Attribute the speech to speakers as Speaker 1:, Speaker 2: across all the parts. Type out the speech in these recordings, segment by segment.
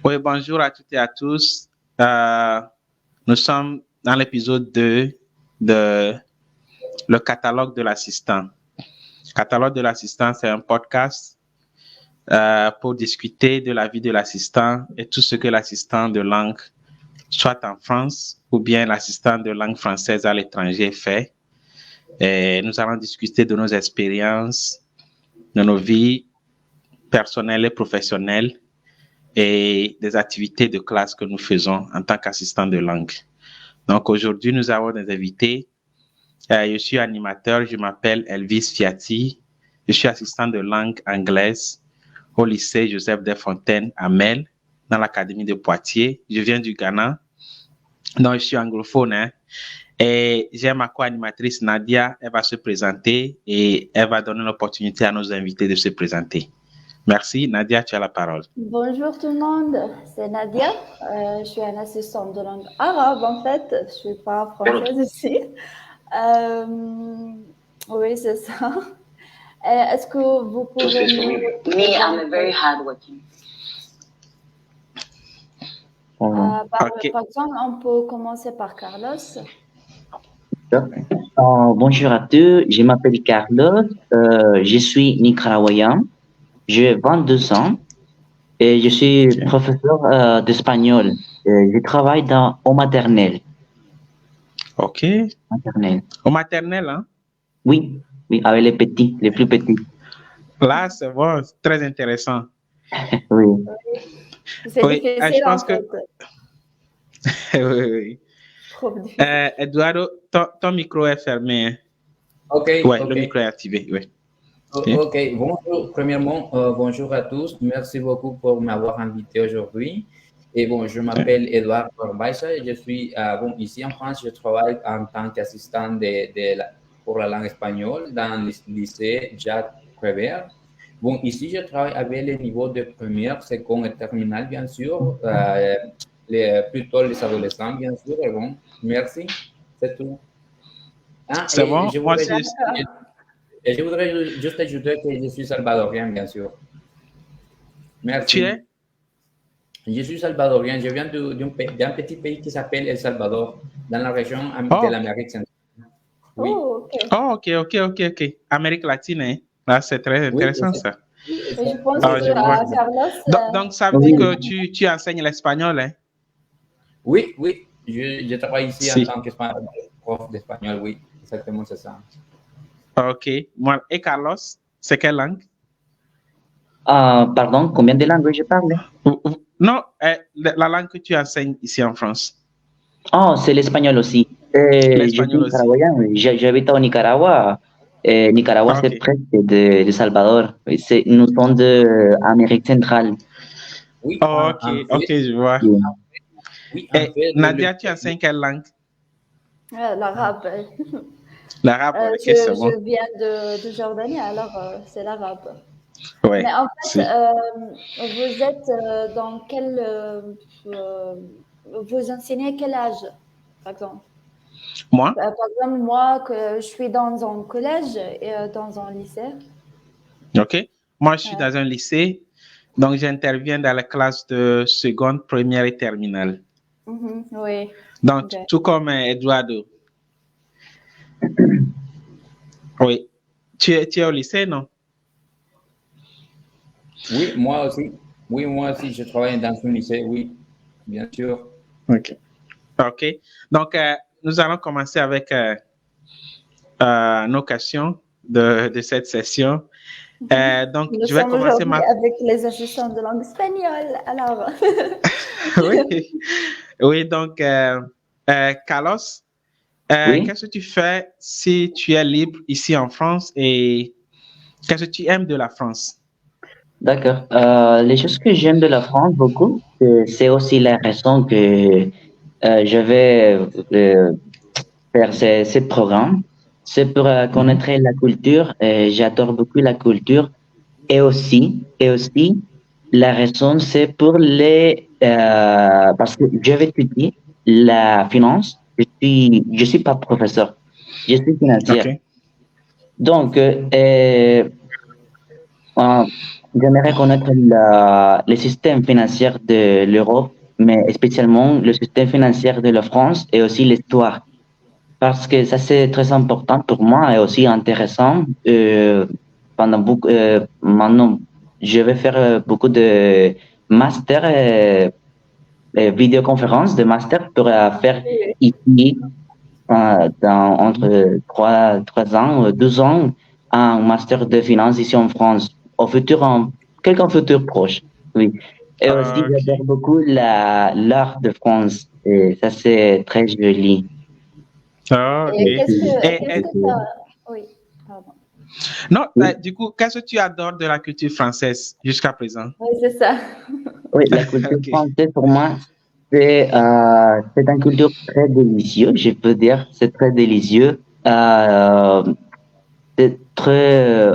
Speaker 1: Oui, bonjour à toutes et à tous. Nous sommes dans l'épisode 2 de le catalogue de l'assistant. Le catalogue de l'assistant, c'est un podcast pour discuter de la vie de l'assistant et tout ce que l'assistant de langue, soit en France ou bien l'assistant de langue française à l'étranger fait. Et nous allons discuter de nos expériences, de nos vies personnelles et professionnelles et des activités de classe que nous faisons en tant qu'assistant de langue. Donc aujourd'hui, nous avons des invités. Je suis animateur, je m'appelle Elvis Fiati. Je suis assistant de langue anglaise au lycée Joseph Desfontaines à Mel, dans l'académie de Poitiers. Je viens du Ghana, donc je suis anglophone. Et j'ai ma co-animatrice Nadia, elle va se présenter et elle va donner l'opportunité à nos invités de se présenter. Merci. Nadia, tu as la parole.
Speaker 2: Bonjour tout le monde, c'est Nadia. Je suis une assistante de langue arabe en fait. Je ne suis pas française ici. Oui, c'est ça. Est-ce que vous pouvez
Speaker 3: Me, I'm a very hard working.
Speaker 2: Par exemple, on peut commencer par Carlos.
Speaker 4: Bonjour à tous, je m'appelle Carlos, je suis nicaraguayen, j'ai 22 ans et je suis professeur d'espagnol. Je travaille au maternel.
Speaker 1: Ok.
Speaker 4: Maternel.
Speaker 1: Au maternel, hein?
Speaker 4: Oui, avec les petits, les plus petits.
Speaker 1: Là, c'est bon, c'est très intéressant.
Speaker 4: Oui.
Speaker 2: C'est difficile,
Speaker 1: je pense
Speaker 2: en fait.
Speaker 1: Oui. Eduardo, ton micro est fermé. Hein?
Speaker 5: Ok.
Speaker 1: Le micro est activé, oui.
Speaker 5: Ok, bonjour. Premièrement, bonjour à tous. Merci beaucoup pour m'avoir invité aujourd'hui. Et bon, je m'appelle Edouard Corbaisa et je suis ici en France. Je travaille en tant qu'assistant pour la langue espagnole dans le lycée Jacques Prévert. Bon, ici, je travaille avec les niveaux de première, seconde et terminale, bien sûr. Plutôt les adolescents, bien sûr. Et bon, merci. C'est tout.
Speaker 1: C'est bon?
Speaker 5: Et je voudrais juste ajouter que je suis salvadorien, bien sûr. Merci.
Speaker 1: Tu es?
Speaker 5: Je suis salvadorien. Je viens d'un petit pays qui s'appelle El Salvador, dans la région de l'Amérique centrale.
Speaker 2: Oui.
Speaker 1: Ok. Amérique latine, hein? Là, c'est très intéressant, ça.
Speaker 2: Je pense que Carlos...
Speaker 1: Donc, ça veut dire que tu enseignes l'espagnol, hein?
Speaker 5: Oui. Je travaille ici en tant que prof d'espagnol, oui. Exactement, c'est ça.
Speaker 1: Ok. Et Carlos, c'est quelle langue?
Speaker 4: Pardon, combien de langues je parle?
Speaker 1: Non, la langue que tu enseignes ici en France.
Speaker 4: Oh, c'est l'espagnol aussi.
Speaker 1: L'espagnol
Speaker 4: je suis nicaraguayen, j'habite au Nicaragua. Nicaragua, c'est près de Salvador. Nous sommes d'Amérique centrale.
Speaker 5: Oui,
Speaker 1: ok, je vois.
Speaker 5: Oui,
Speaker 1: Nadia, tu enseignes quelle langue?
Speaker 2: L'arabe.
Speaker 1: L'arabe, c'est bon.
Speaker 2: Je viens de Jordanie, alors c'est l'arabe.
Speaker 1: Ouais,
Speaker 2: mais en fait, vous êtes dans quel... vous enseignez quel âge, par exemple?
Speaker 1: Moi?
Speaker 2: Par exemple, moi, je suis dans un collège et dans un lycée.
Speaker 1: Ok. Moi, je suis dans un lycée, donc j'interviens dans la classe de seconde, première et terminale.
Speaker 2: Oui.
Speaker 1: Donc, tout comme Eduardo. Oui. Tu es au lycée, non?
Speaker 5: Oui, moi aussi. Oui, moi aussi, je travaille dans un lycée, oui, bien sûr.
Speaker 1: Ok. Donc, nous allons commencer avec nos questions de cette session. Donc,
Speaker 2: nous
Speaker 1: je vais commencer
Speaker 2: avec les assistants de langue espagnole, alors.
Speaker 1: Oui, donc, Carlos, qu'est-ce que tu fais si tu es libre ici en France et qu'est-ce que tu aimes de la France?
Speaker 4: D'accord. Les choses que j'aime de la France beaucoup, c'est aussi la raison que je vais faire ce programme. C'est pour connaître la culture. J'adore beaucoup la culture. Et aussi, la raison, c'est pour parce que je vais étudier la finance. Je suis pas professeur. Je suis financier.
Speaker 1: Okay.
Speaker 4: Donc, Euh, J'aimerais connaître le système financier de l'Europe, mais spécialement le système financier de la France et aussi l'histoire. Parce que ça, c'est très important pour moi et aussi intéressant. Maintenant, je vais faire beaucoup de master et vidéoconférences de master pour faire
Speaker 2: Oui,
Speaker 4: ici, entre 3 ans, 2 ans, un master de finance ici en France, au futur, en quelqu'un futur proche. Oui. Et aussi,
Speaker 1: Ok.
Speaker 4: j'adore beaucoup l'art de France. Et ça, c'est très joli.
Speaker 1: Ok.
Speaker 2: et
Speaker 1: Et,
Speaker 2: qu'est-ce que tu as... Oui, pardon.
Speaker 1: non,
Speaker 4: Oui,
Speaker 1: du coup, qu'est-ce que tu adores de la culture française jusqu'à présent?
Speaker 2: Oui, c'est ça.
Speaker 4: oui, la culture
Speaker 1: Ok.
Speaker 4: française, pour moi, c'est une culture très délicieuse, je peux dire. C'est très délicieux. C'est très,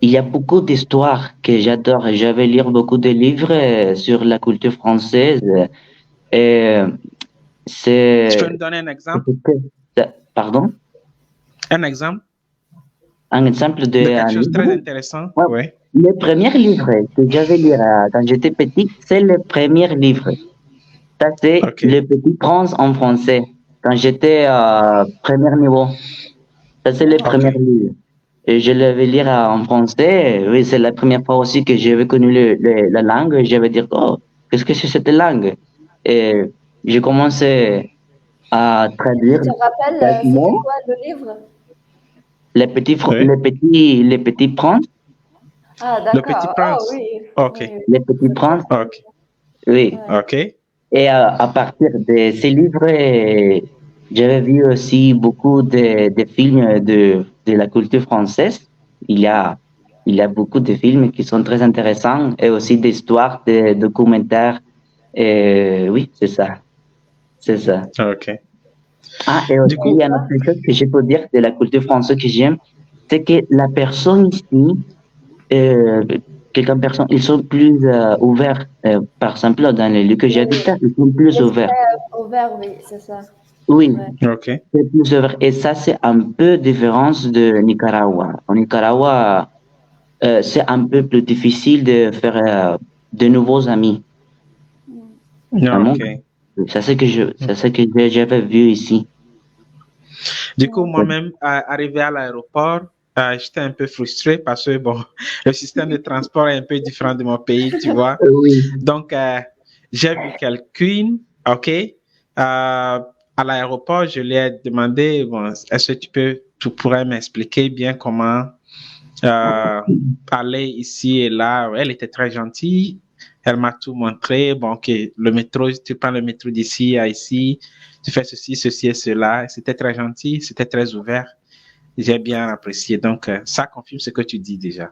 Speaker 4: il y a beaucoup d'histoires que j'adore. J'avais lire beaucoup de livres sur la culture française. Et
Speaker 1: Tu peux
Speaker 4: c'est,
Speaker 1: me donner un exemple?
Speaker 4: pardon,
Speaker 1: Un exemple
Speaker 4: un exemple
Speaker 1: de
Speaker 4: d'un
Speaker 1: quelque chose de
Speaker 4: livre.
Speaker 1: très intéressant?
Speaker 4: Ouais,
Speaker 1: Oui.
Speaker 4: le premier livre que j'avais lu quand j'étais petit, c'est le premier livre. Ça, c'est
Speaker 1: Ok.
Speaker 4: Le Petit Prince en français, quand j'étais premier niveau. Ça, c'est le
Speaker 1: Ok.
Speaker 4: premier livre. Et je l'avais lire en français. Oui, c'est la première fois aussi que j'avais connu la langue. J'avais dit, oh, qu'est-ce que c'est cette langue? Et j'ai commencé à
Speaker 2: Tu
Speaker 4: traduire
Speaker 2: te rappelles,
Speaker 4: chaque
Speaker 2: c'était
Speaker 4: mot.
Speaker 2: quoi le livre?
Speaker 1: Oui.
Speaker 4: Les petits princes,
Speaker 2: Ah,
Speaker 1: Le Petit
Speaker 2: d'accord. Oh
Speaker 1: Prince.
Speaker 2: oui,
Speaker 1: Ok.
Speaker 2: oui,
Speaker 4: les petits
Speaker 2: c'est très...
Speaker 4: princes,
Speaker 1: Ok.
Speaker 4: oui.
Speaker 2: Ouais.
Speaker 1: Ok.
Speaker 4: Et à partir de ces livres, j'avais vu aussi beaucoup de films de la culture française. Il y a, il y a beaucoup de films qui sont très intéressants et aussi d'histoires, de documentaires. Et oui, c'est ça. C'est ça.
Speaker 1: Ok.
Speaker 4: Ah, et
Speaker 1: Du
Speaker 4: aussi, il y
Speaker 1: coup,
Speaker 4: a une autre chose que je peux dire de la culture française que j'aime, c'est que la personne ici, euh, personne, ils sont plus ouverts. Par exemple, dans les lieux que j'habite,
Speaker 2: Oui,
Speaker 4: ils sont plus ouverts.
Speaker 2: l'esprit ouvert, oui, c'est ça.
Speaker 4: Oui,
Speaker 2: Ouais.
Speaker 1: ok.
Speaker 4: c'est plus ouvert. Et ça, c'est un peu différence de Nicaragua. Au Nicaragua, c'est un peu plus difficile de faire de nouveaux amis. Vraiment.
Speaker 1: Ok.
Speaker 4: C'est ce que j'avais vu ici.
Speaker 1: Du coup,
Speaker 2: Ouais.
Speaker 1: moi-même, arrivé à l'aéroport, j'étais un peu frustré parce que, bon, le système de transport est un peu différent de mon pays, tu vois.
Speaker 4: Oui.
Speaker 1: Donc, j'ai vu quelqu'un, OK, à l'aéroport, je lui ai demandé, bon, est-ce que tu pourrais m'expliquer bien comment aller ici et là? Elle était très gentille. Elle m'a tout montré. Bon, OK, le métro, tu prends le métro d'ici à ici, tu fais ceci, ceci et cela. C'était très gentil, c'était très ouvert. J'ai bien apprécié. Donc, ça confirme ce que tu dis déjà.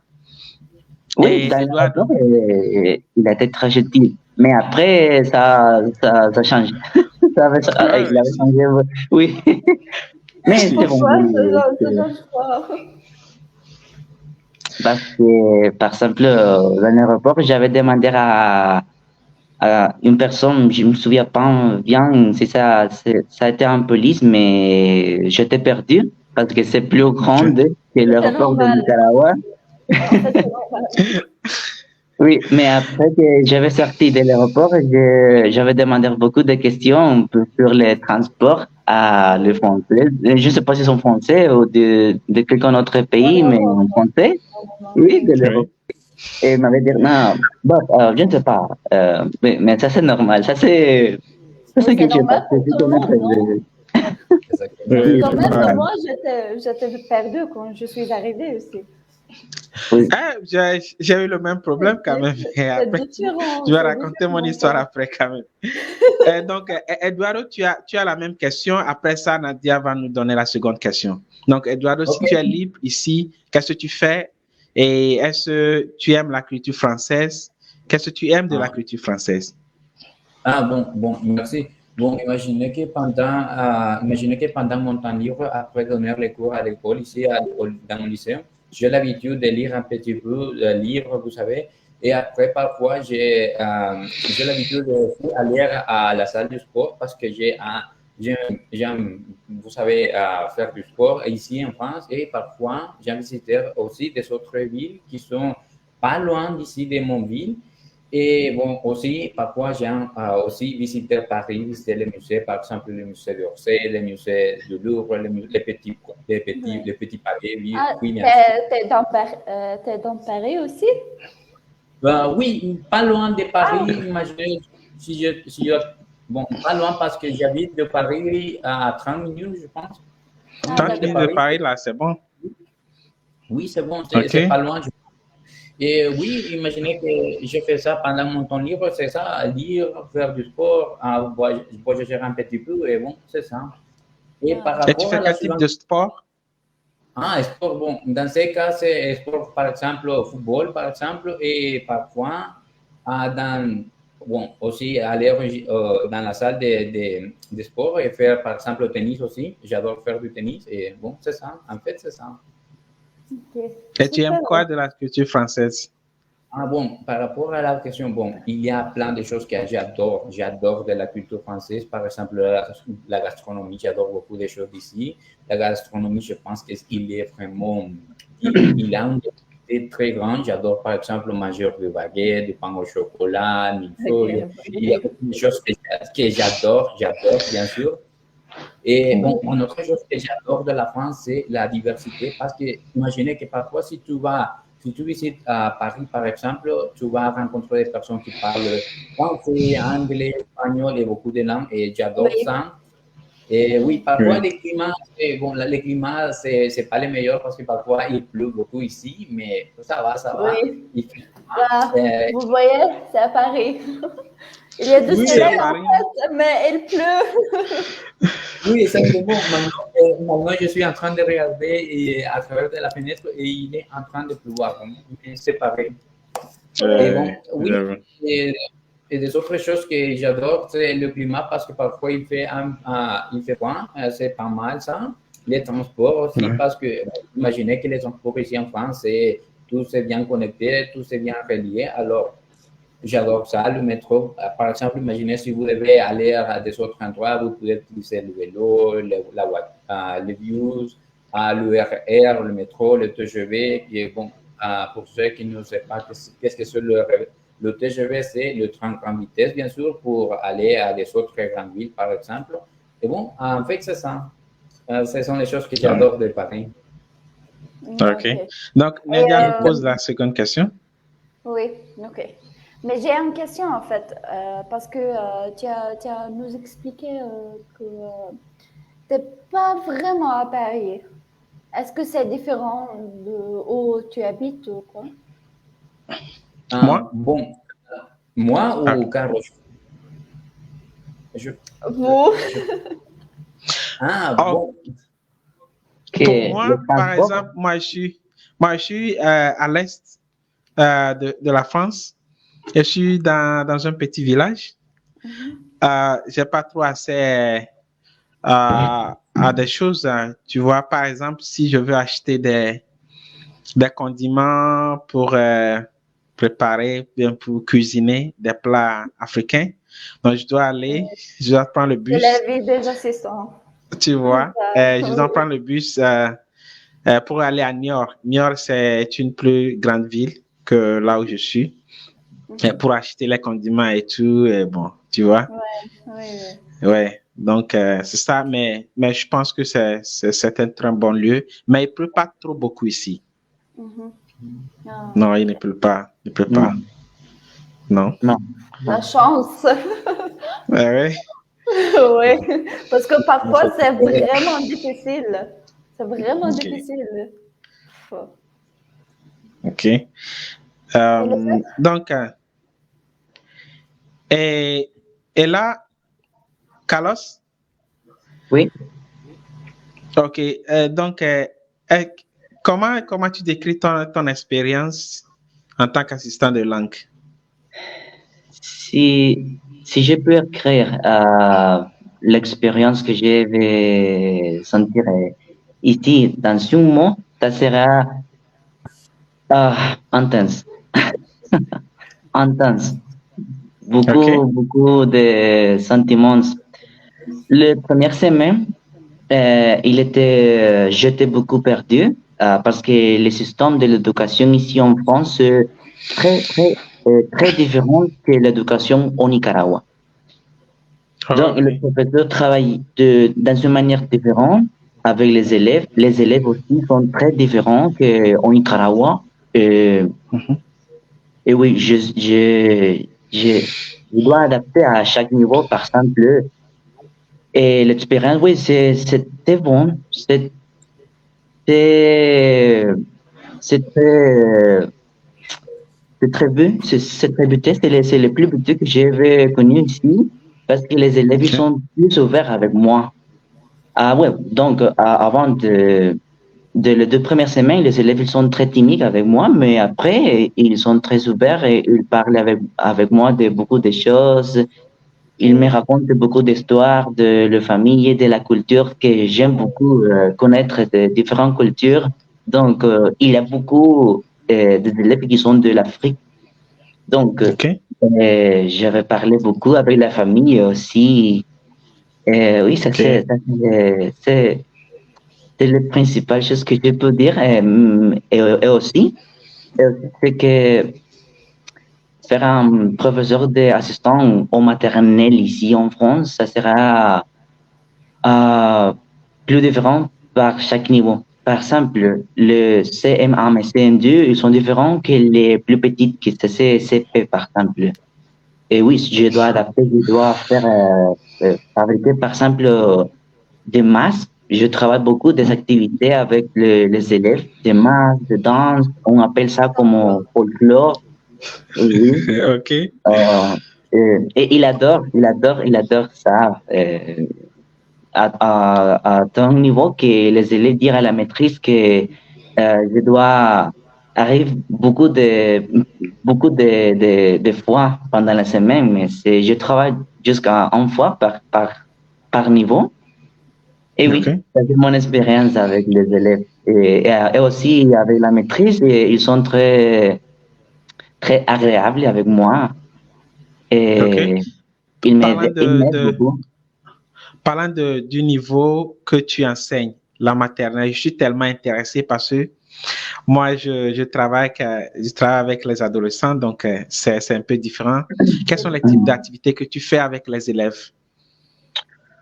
Speaker 4: Oui,
Speaker 1: Et
Speaker 4: dans l'aéroport,
Speaker 1: Eduardo,
Speaker 4: il a été très gentil. Mais après, ça change.
Speaker 1: ouais,
Speaker 4: Il
Speaker 1: ouais,
Speaker 4: avait
Speaker 1: si,
Speaker 4: changé. Oui. Mais c'est bon.
Speaker 2: Pourquoi
Speaker 4: Oui,
Speaker 2: ce genre de choix?
Speaker 4: parce que, par exemple, dans l'aéroport, j'avais demandé à une personne, je me souviens pas bien si ça a été en police, mais j'étais perdu parce que c'est plus
Speaker 1: OK.
Speaker 4: grand que
Speaker 2: Mais c'est
Speaker 4: l'aéroport de
Speaker 2: normal.
Speaker 4: Nicaragua.
Speaker 2: En fait, c'est normal.
Speaker 4: Oui, mais après que j'avais sorti de l'aéroport, j'avais demandé beaucoup de questions sur les transports à le français. Je ne sais pas si c'est en français ou de quelqu'un autre
Speaker 2: En
Speaker 4: pays, mais en
Speaker 2: Europe,
Speaker 4: français.
Speaker 2: normalement,
Speaker 4: Oui, de
Speaker 2: oui.
Speaker 4: l'Europe.
Speaker 1: Oui.
Speaker 4: Et il m'avait dit, non, bon, je ne sais pas. Mais ça, c'est normal. Ça,
Speaker 2: Mais
Speaker 4: c'est
Speaker 2: c'est
Speaker 4: que je sais pas.
Speaker 2: normal pour
Speaker 4: C'est
Speaker 2: tout le
Speaker 4: connaître.
Speaker 2: monde, non?
Speaker 5: Exactement.
Speaker 2: Mais
Speaker 4: Oui,
Speaker 2: quand
Speaker 4: c'est
Speaker 2: même,
Speaker 4: normal.
Speaker 2: moi, j'étais perdue quand je suis arrivée aussi.
Speaker 4: Oui.
Speaker 1: Ah, j'ai eu le même problème quand même. Et
Speaker 2: C'est
Speaker 1: après,
Speaker 2: différent,
Speaker 1: je vais
Speaker 2: c'est
Speaker 1: raconter mon
Speaker 2: différent,
Speaker 1: histoire
Speaker 2: quoi.
Speaker 1: après quand même. Donc, Eduardo, tu as la même question. Après ça, Nadia va nous donner la seconde question. Donc, Eduardo, si
Speaker 5: Ok.
Speaker 1: tu es libre ici, qu'est-ce que tu fais? Et est-ce que tu aimes la culture française? Qu'est-ce que tu aimes de la
Speaker 5: Ah,
Speaker 1: culture française?
Speaker 5: ah, bon, merci. Bon, imaginez que pendant mon temps libre, après donner les cours à l'école, ici dans mon lycée, j'ai l'habitude de lire un petit peu de livres, vous savez. Et après, parfois, j'ai l'habitude d'aller à la salle du sport parce que j'aime, vous savez, faire du sport ici en France. Et parfois, j'aime visiter aussi des autres villes qui sont pas loin d'ici de mon ville. Et bon, aussi, parfois, j'aime aussi visiter Paris, visiter les musées, par exemple, le musée d'Orsay, le musée du Louvre, les petits palais. Oui,
Speaker 2: Ah,
Speaker 5: oui, bien sûr.
Speaker 2: t'es dans Paris aussi?
Speaker 5: Oui, pas loin de Paris. Imaginez bon, pas loin parce que j'habite de Paris à 30 minutes, je pense.
Speaker 1: 30 minutes de Paris, là, c'est bon.
Speaker 5: Oui, c'est bon,
Speaker 1: Ok.
Speaker 5: c'est pas loin. Et oui, imaginez que je fais ça pendant mon temps libre, c'est ça, lire, faire du sport, voyager un petit peu, et bon, c'est ça. Et par
Speaker 1: Et tu
Speaker 5: rapport
Speaker 1: fais
Speaker 5: à la
Speaker 1: quel type de sport?
Speaker 5: sport, bon, dans ces cas, c'est sport, par exemple, football, par exemple, et parfois, bon, aussi aller dans la salle de sport et faire, par exemple, le tennis aussi. J'adore faire du tennis, et bon, c'est ça, en fait, c'est ça.
Speaker 2: Ok.
Speaker 1: Et tu aimes
Speaker 2: Super.
Speaker 1: quoi de la culture française?
Speaker 5: Bon, par rapport à la question, bon, il y a plein de choses que j'adore. J'adore de la culture française, par exemple, la gastronomie. J'adore beaucoup de choses d'ici. La gastronomie, je pense qu'il est vraiment, il a une diversité très grande. J'adore, par exemple, manger du baguette, du pain au chocolat, millefeuille.
Speaker 2: Ok.
Speaker 5: Il y a beaucoup de choses que j'adore, bien sûr. Et bon, une autre chose que j'adore de la France, c'est la diversité, parce que imaginez que parfois, si tu visites à Paris, par exemple, tu vas rencontrer des personnes qui parlent français, anglais, espagnol et beaucoup de langues, et j'adore
Speaker 2: Oui.
Speaker 5: ça. Et oui, parfois,
Speaker 1: Oui.
Speaker 5: les climats, c'est pas les meilleurs parce que parfois, il pleut beaucoup ici, mais ça va.
Speaker 2: Oui.
Speaker 5: Il fait
Speaker 2: Là,
Speaker 5: euh,
Speaker 2: vous voyez, c'est à Paris. Il y a du
Speaker 5: Oui,
Speaker 2: soleil
Speaker 1: c'est
Speaker 2: en
Speaker 1: Paris.
Speaker 2: fait, mais il pleut.
Speaker 5: Oui, exactement. Maintenant, je suis en train de regarder à travers de la fenêtre et il est en train de pleuvoir. Mais c'est pareil. Et bon, oui,
Speaker 1: j'avoue.
Speaker 5: et des autres choses que j'adore, c'est le climat parce que parfois il fait froid, c'est pas mal ça. Les transports aussi,
Speaker 1: Ouais.
Speaker 5: parce que imaginez que les transports ici en France, tout c'est bien connecté, tout c'est bien relié. Alors, j'adore ça, le métro. Par exemple, imaginez si vous devez aller à des autres endroits, vous pouvez utiliser le vélo, le bus, le RR, le métro, le TGV. Et bon, pour ceux qui ne savent pas qu'est-ce que c'est le TGV, c'est le train grande vitesse, bien sûr, pour aller à des autres grandes villes, par exemple. Et bon, en fait, c'est ça. Ce sont les choses que j'adore de Paris.
Speaker 1: OK. Donc, Nadia nous
Speaker 2: euh,
Speaker 1: pose la seconde question.
Speaker 2: Oui, ok. Mais j'ai une question en fait, parce que tu as nous expliqué que tu n'es pas vraiment à Paris. Est-ce que c'est différent de où tu habites ou quoi?
Speaker 1: Moi?
Speaker 5: Bon, moi ou Carlos?
Speaker 2: Vous?
Speaker 5: Bon.
Speaker 1: Pour moi, par exemple, moi, je suis à l'est de la France. Je suis dans un petit village. J'ai pas trop accès à des choses. Tu vois, par exemple, si je veux acheter des condiments pour préparer, bien pour cuisiner des plats africains, donc je dois prendre le bus.
Speaker 2: C'est la vie des assistants.
Speaker 1: Tu vois, je dois prendre le bus pour aller à Niort. Niort, c'est une plus grande ville que là où je suis. Pour acheter les condiments et tout, et bon, tu vois. Ouais, donc c'est ça, mais je pense que c'est un très bon lieu, mais il ne pleut pas trop beaucoup ici. Non, il ne pleut pas. Il ne pleut pas. Non.
Speaker 2: La chance.
Speaker 1: Ouais.
Speaker 2: Oui, parce que parfois c'est vraiment difficile. C'est vraiment difficile.
Speaker 1: Ok. Donc, et là, Carlos?
Speaker 4: Oui.
Speaker 1: Ok. Donc, comment tu décris ton expérience en tant qu'assistant de langue?
Speaker 4: Si je peux écrire l'expérience que je vais sentir ici dans un mot, ça sera intense. Intense. Beaucoup de sentiments. La première semaine, j'étais beaucoup perdu parce que le système de l'éducation ici en France très différente que l'éducation au Nicaragua. Donc, le professeur travaille dans une manière différente avec les élèves. Les élèves aussi sont très différents qu'au Nicaragua. Et oui, je dois adapter à chaque niveau, par exemple. Et l'expérience, oui, c'était bon. C'est très bien. C'est très buté. C'est le plus buté que j'ai connu ici. Parce que les élèves, ils sont plus ouverts avec moi. Ah ouais, donc avant les 2 premières semaines, les élèves, ils sont très timides avec moi, mais après, ils sont très ouverts et ils parlent avec moi de beaucoup de choses. Ils me racontent beaucoup d'histoires de la famille et de la culture que j'aime beaucoup connaître de différentes cultures. Donc, il y a beaucoup d'élèves qui sont de l'Afrique. Donc, j'avais parlé beaucoup avec la famille aussi. Oui, c'est le principal chose que je peux dire. Et aussi, c'est que faire un professeur d'assistant au maternel ici en France, ça sera plus différent par chaque niveau. Par exemple, le CM1 et CM2, ils sont différents que les plus petites, qui c'est CP par exemple. Et oui, je dois adapter, je dois faire fabriquer par exemple des masques. Je travaille beaucoup des activités avec les élèves, des masques, de danse, on appelle ça comme folklore. Oui.
Speaker 1: Ok.
Speaker 4: Et il adore ça. À tel niveau que les élèves disent à la maîtrise que je dois arrive beaucoup de fois pendant la semaine, mais je travaille jusqu'à une fois par niveau. Et oui, c'est mon expérience avec les élèves. Et aussi avec la maîtrise, ils sont très agréables avec moi. Et ils m'aident beaucoup.
Speaker 1: Parlant du niveau que tu enseignes, la maternelle, je suis tellement intéressé parce que moi, je travaille avec les adolescents, donc c'est un peu différent. Quels sont les types d'activités que tu fais avec les élèves?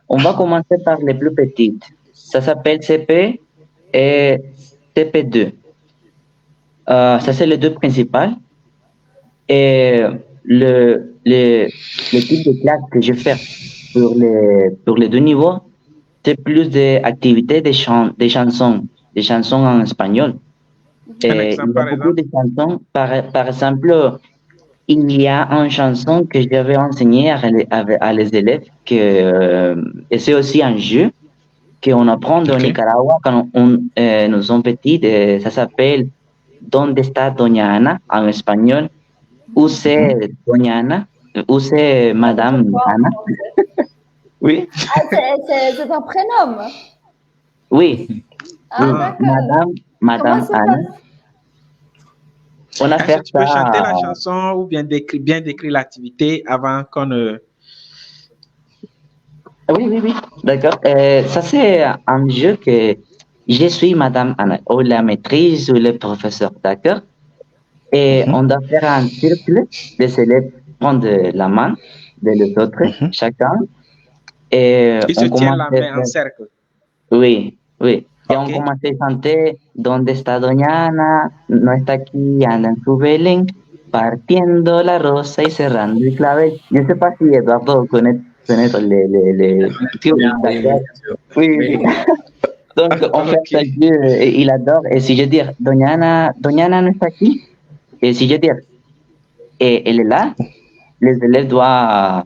Speaker 4: On va commencer par les plus petites. Ça s'appelle CP et CP2. Ça, c'est les 2 principales. Et le type de classe que je fais pour les 2 niveaux, c'est plus d'activités des chansons en espagnol.
Speaker 1: Un exemple,
Speaker 4: il y a beaucoup de chansons. Par exemple, il y a une chanson que j'avais enseignée à les élèves, et c'est aussi un jeu qu'on apprend au Nicaragua quand nous sommes petits. Ça s'appelle ¿Dónde está Doña Ana en espagnol? Où c'est Doña Ana? Où c'est Madame Ana? Oui.
Speaker 2: Ah, c'est un prénom.
Speaker 4: Oui.
Speaker 2: Ah, d'accord.
Speaker 4: Madame Ana. On a
Speaker 1: Est-ce que tu peux chanter la chanson ou bien décrire l'activité avant qu'on ne...
Speaker 4: Oui. D'accord. Ça, c'est un jeu que je suis Madame Anna, ou la maîtrise ou le professeur, d'accord? Et on doit faire un cercle, les élèves prennent la main de les autres, chacun. Et
Speaker 1: ils se tiennent la main en cercle.
Speaker 4: Oui. Et on commence à chanter ¿Dónde está Doña Ana? No está aquí, anda en su Belén, partiendo la rosa y cerrando el clavel. Je ne sais pas si Eduardo connaît les... Oui. Donc, on fait ça, il adore. Et si je dis Doña Ana no está aquí, et si je dis elle est là, les élèves doivent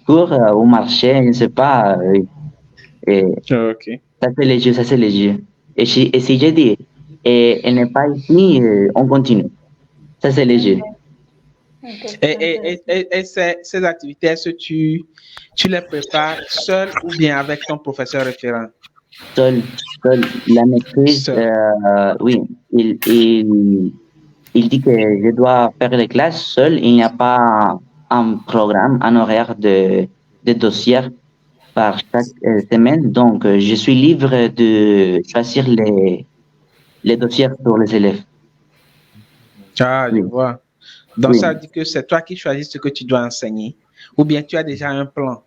Speaker 4: courir au marché, je ne sais pas. Ça, c'est les jeux. Et si je dis elle n'est pas ici, on continue. Ça, c'est les jeux.
Speaker 1: Et ces activités, est-ce que tu les prépares seul ou bien avec ton professeur référent?
Speaker 4: Seul. La maîtrise, oui. Il dit que je dois faire les classes seul. Il n'y a pas un programme, un horaire de dossier par chaque semaine. Donc, je suis libre de choisir les dossiers pour les élèves.
Speaker 1: Ah, je
Speaker 4: Oui.
Speaker 1: vois. Donc,
Speaker 4: Oui.
Speaker 1: ça veut dire que c'est toi qui choisis ce que tu dois enseigner, ou bien tu as déjà un plan.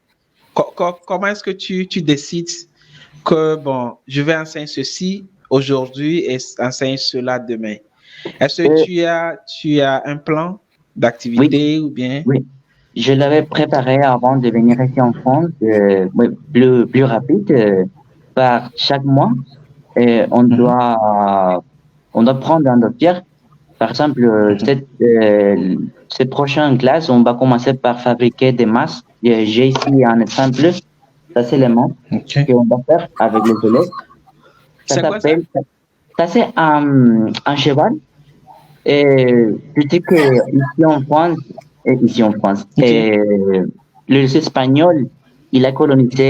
Speaker 1: Comment est-ce que tu décides que, bon, je vais enseigner ceci aujourd'hui et enseigner cela demain? Est-ce que
Speaker 4: Euh,
Speaker 1: tu as un plan d'activité ou bien?
Speaker 4: Oui, je l'avais préparé avant de venir ici en France, oui, plus rapide. Par chaque mois,
Speaker 1: Mhm.
Speaker 4: on doit prendre un dossier. Par exemple,
Speaker 1: Mhm.
Speaker 4: cette prochaine classe, on va commencer par fabriquer des masques. J'ai ici un exemple. Ça, c'est les masques
Speaker 1: OK.
Speaker 4: qu'on va faire avec les élèves. Ça
Speaker 1: C'est quoi ça?
Speaker 4: s'appelle, ça c'est un cheval. Et je sais que ici en France,
Speaker 1: OK.
Speaker 4: les Espagnols, il a colonisé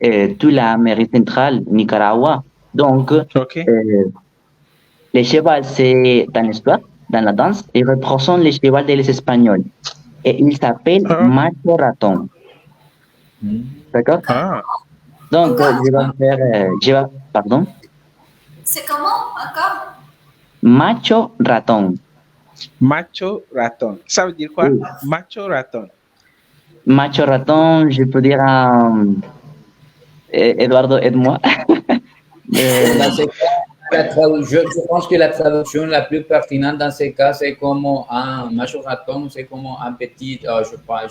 Speaker 1: Mhm.
Speaker 4: toute l'Amérique centrale, Nicaragua. Donc,
Speaker 1: OK.
Speaker 4: les chevaux, c'est dans l'histoire, dans la danse, ils représentent les chevaux des Espagnols. Et il s'appelle
Speaker 1: Ah,
Speaker 4: Macho Raton. D'accord?
Speaker 1: ah.
Speaker 4: Donc, pardon,
Speaker 2: C'est comment encore?
Speaker 4: Macho Raton.
Speaker 1: Macho raton. Ça veut dire quoi?
Speaker 4: Oui.
Speaker 1: Macho raton.
Speaker 4: Macho Raton, je peux dire, Eduardo, aide-moi.
Speaker 5: Dans ce cas, je pense que la traduction la plus pertinente dans ce cas, c'est comme un macho raton, c'est comme un petit, je crois,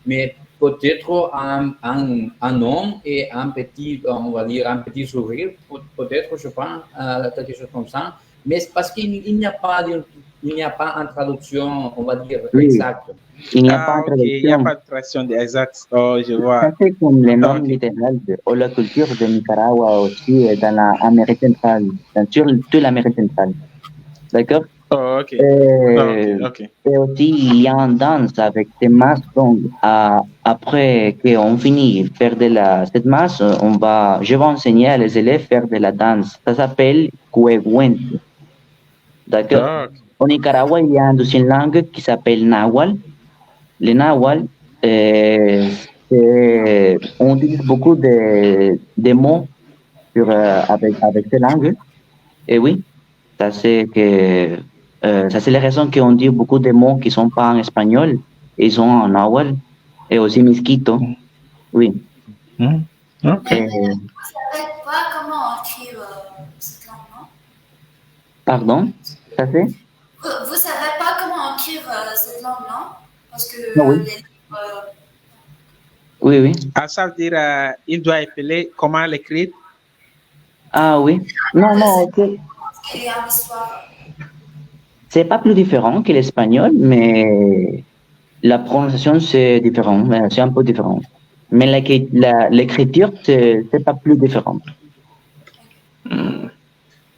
Speaker 5: mais peut-être un homme et un petit, on va dire, un petit sourire, peut-être, je pense, quelque chose comme ça, mais c'est parce qu'il n'y a pas il n'y a pas une traduction, on va dire,
Speaker 4: Oui,
Speaker 5: exacte.
Speaker 4: il n'y a pas
Speaker 1: Ah,
Speaker 4: de
Speaker 1: OK. Il n'y a
Speaker 4: traduction.
Speaker 1: pas de traduction exacte. Oh, je
Speaker 4: Ça,
Speaker 1: vois.
Speaker 4: c'est comme le
Speaker 1: Ah,
Speaker 4: nom
Speaker 1: OK.
Speaker 4: littéral de la culture de Nicaragua aussi dans l'Amérique centrale, sur toute l'Amérique centrale. D'accord?
Speaker 1: Oh, OK. Ah, OK.
Speaker 4: Euh,
Speaker 1: OK.
Speaker 4: et aussi, il y a une danse avec des masses. Donc, après qu'on finit de faire cette masse, je vais enseigner à les élèves à faire de la danse. Ça s'appelle Cuehuente. D'accord?
Speaker 1: Ah, OK.
Speaker 4: Au Nicaragua, il y a une deuxième langue qui s'appelle Nahual. Le Nahual, euh, on utilise beaucoup de mots avec ces langues. Et oui, ça c'est que, ça c'est la raison qu'on dit beaucoup de mots qui sont pas en espagnol, ils sont en Nahual. Et aussi mosquito, oui.
Speaker 1: Mhm. OK.
Speaker 2: Vous savez pas comment écrire cette langue, non?
Speaker 4: Pardon, ça c'est?
Speaker 2: Vous savez pas comment écrire cette langue, non? Parce que
Speaker 4: Ah oui,
Speaker 2: les livres,
Speaker 4: oui, oui.
Speaker 1: Ah, ça veut dire, il doit appeler comment l'écrire?
Speaker 4: Ah oui. Non, non,
Speaker 2: c'est une histoire.
Speaker 4: c'est pas plus différent que l'espagnol, mais la prononciation c'est différent, c'est un peu différent. Mais l'écriture, c'est pas plus différent.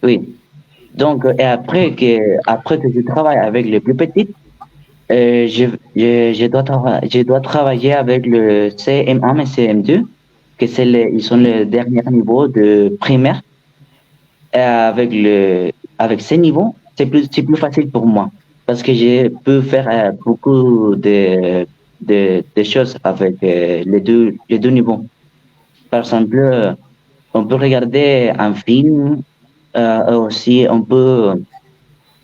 Speaker 4: Oui. Donc, et après que je travaille avec les plus petites, je dois travailler avec le CM1 et CM2, que ils sont les derniers niveaux de primaire. Et avec ces niveaux, c'est plus facile pour moi parce que je peux faire beaucoup de choses avec les deux niveaux. Par exemple, on peut regarder un film, aussi on peut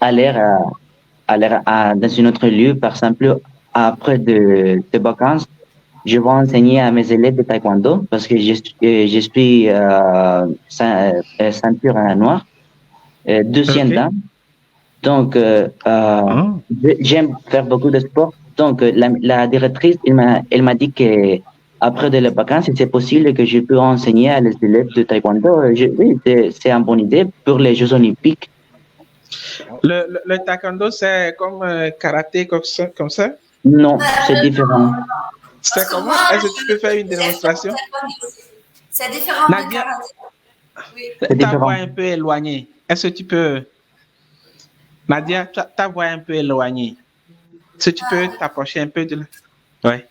Speaker 4: aller, dans un autre lieu. Par exemple, après de vacances, je vais enseigner à mes élèves de taekwondo parce que je suis ceinture noire, deuxième
Speaker 1: OK.
Speaker 4: dan. Donc,
Speaker 1: Ah.
Speaker 4: j'aime faire beaucoup de sport. Donc, la directrice, elle m'a dit que après de les vacances, c'est possible que je peux enseigner à les élèves de taekwondo. Oui, c'est une bonne idée pour les Jeux Olympiques.
Speaker 1: Le taekwondo, c'est comme karaté, comme ça?
Speaker 4: Non, c'est différent.
Speaker 2: Parce
Speaker 1: C'est
Speaker 2: que
Speaker 1: comment?
Speaker 2: moi,
Speaker 1: Est-ce que tu peux faire une
Speaker 2: j'aime
Speaker 1: démonstration?
Speaker 2: c'est différent de
Speaker 1: Nadia,
Speaker 2: karaté. Oui.
Speaker 4: C'est
Speaker 1: ta voix
Speaker 4: différent.
Speaker 1: est un peu éloignée. Est-ce que tu peux... Nadia, ta voix est un peu éloignée. Est-ce que tu peux t'approcher un peu de là? Ouais.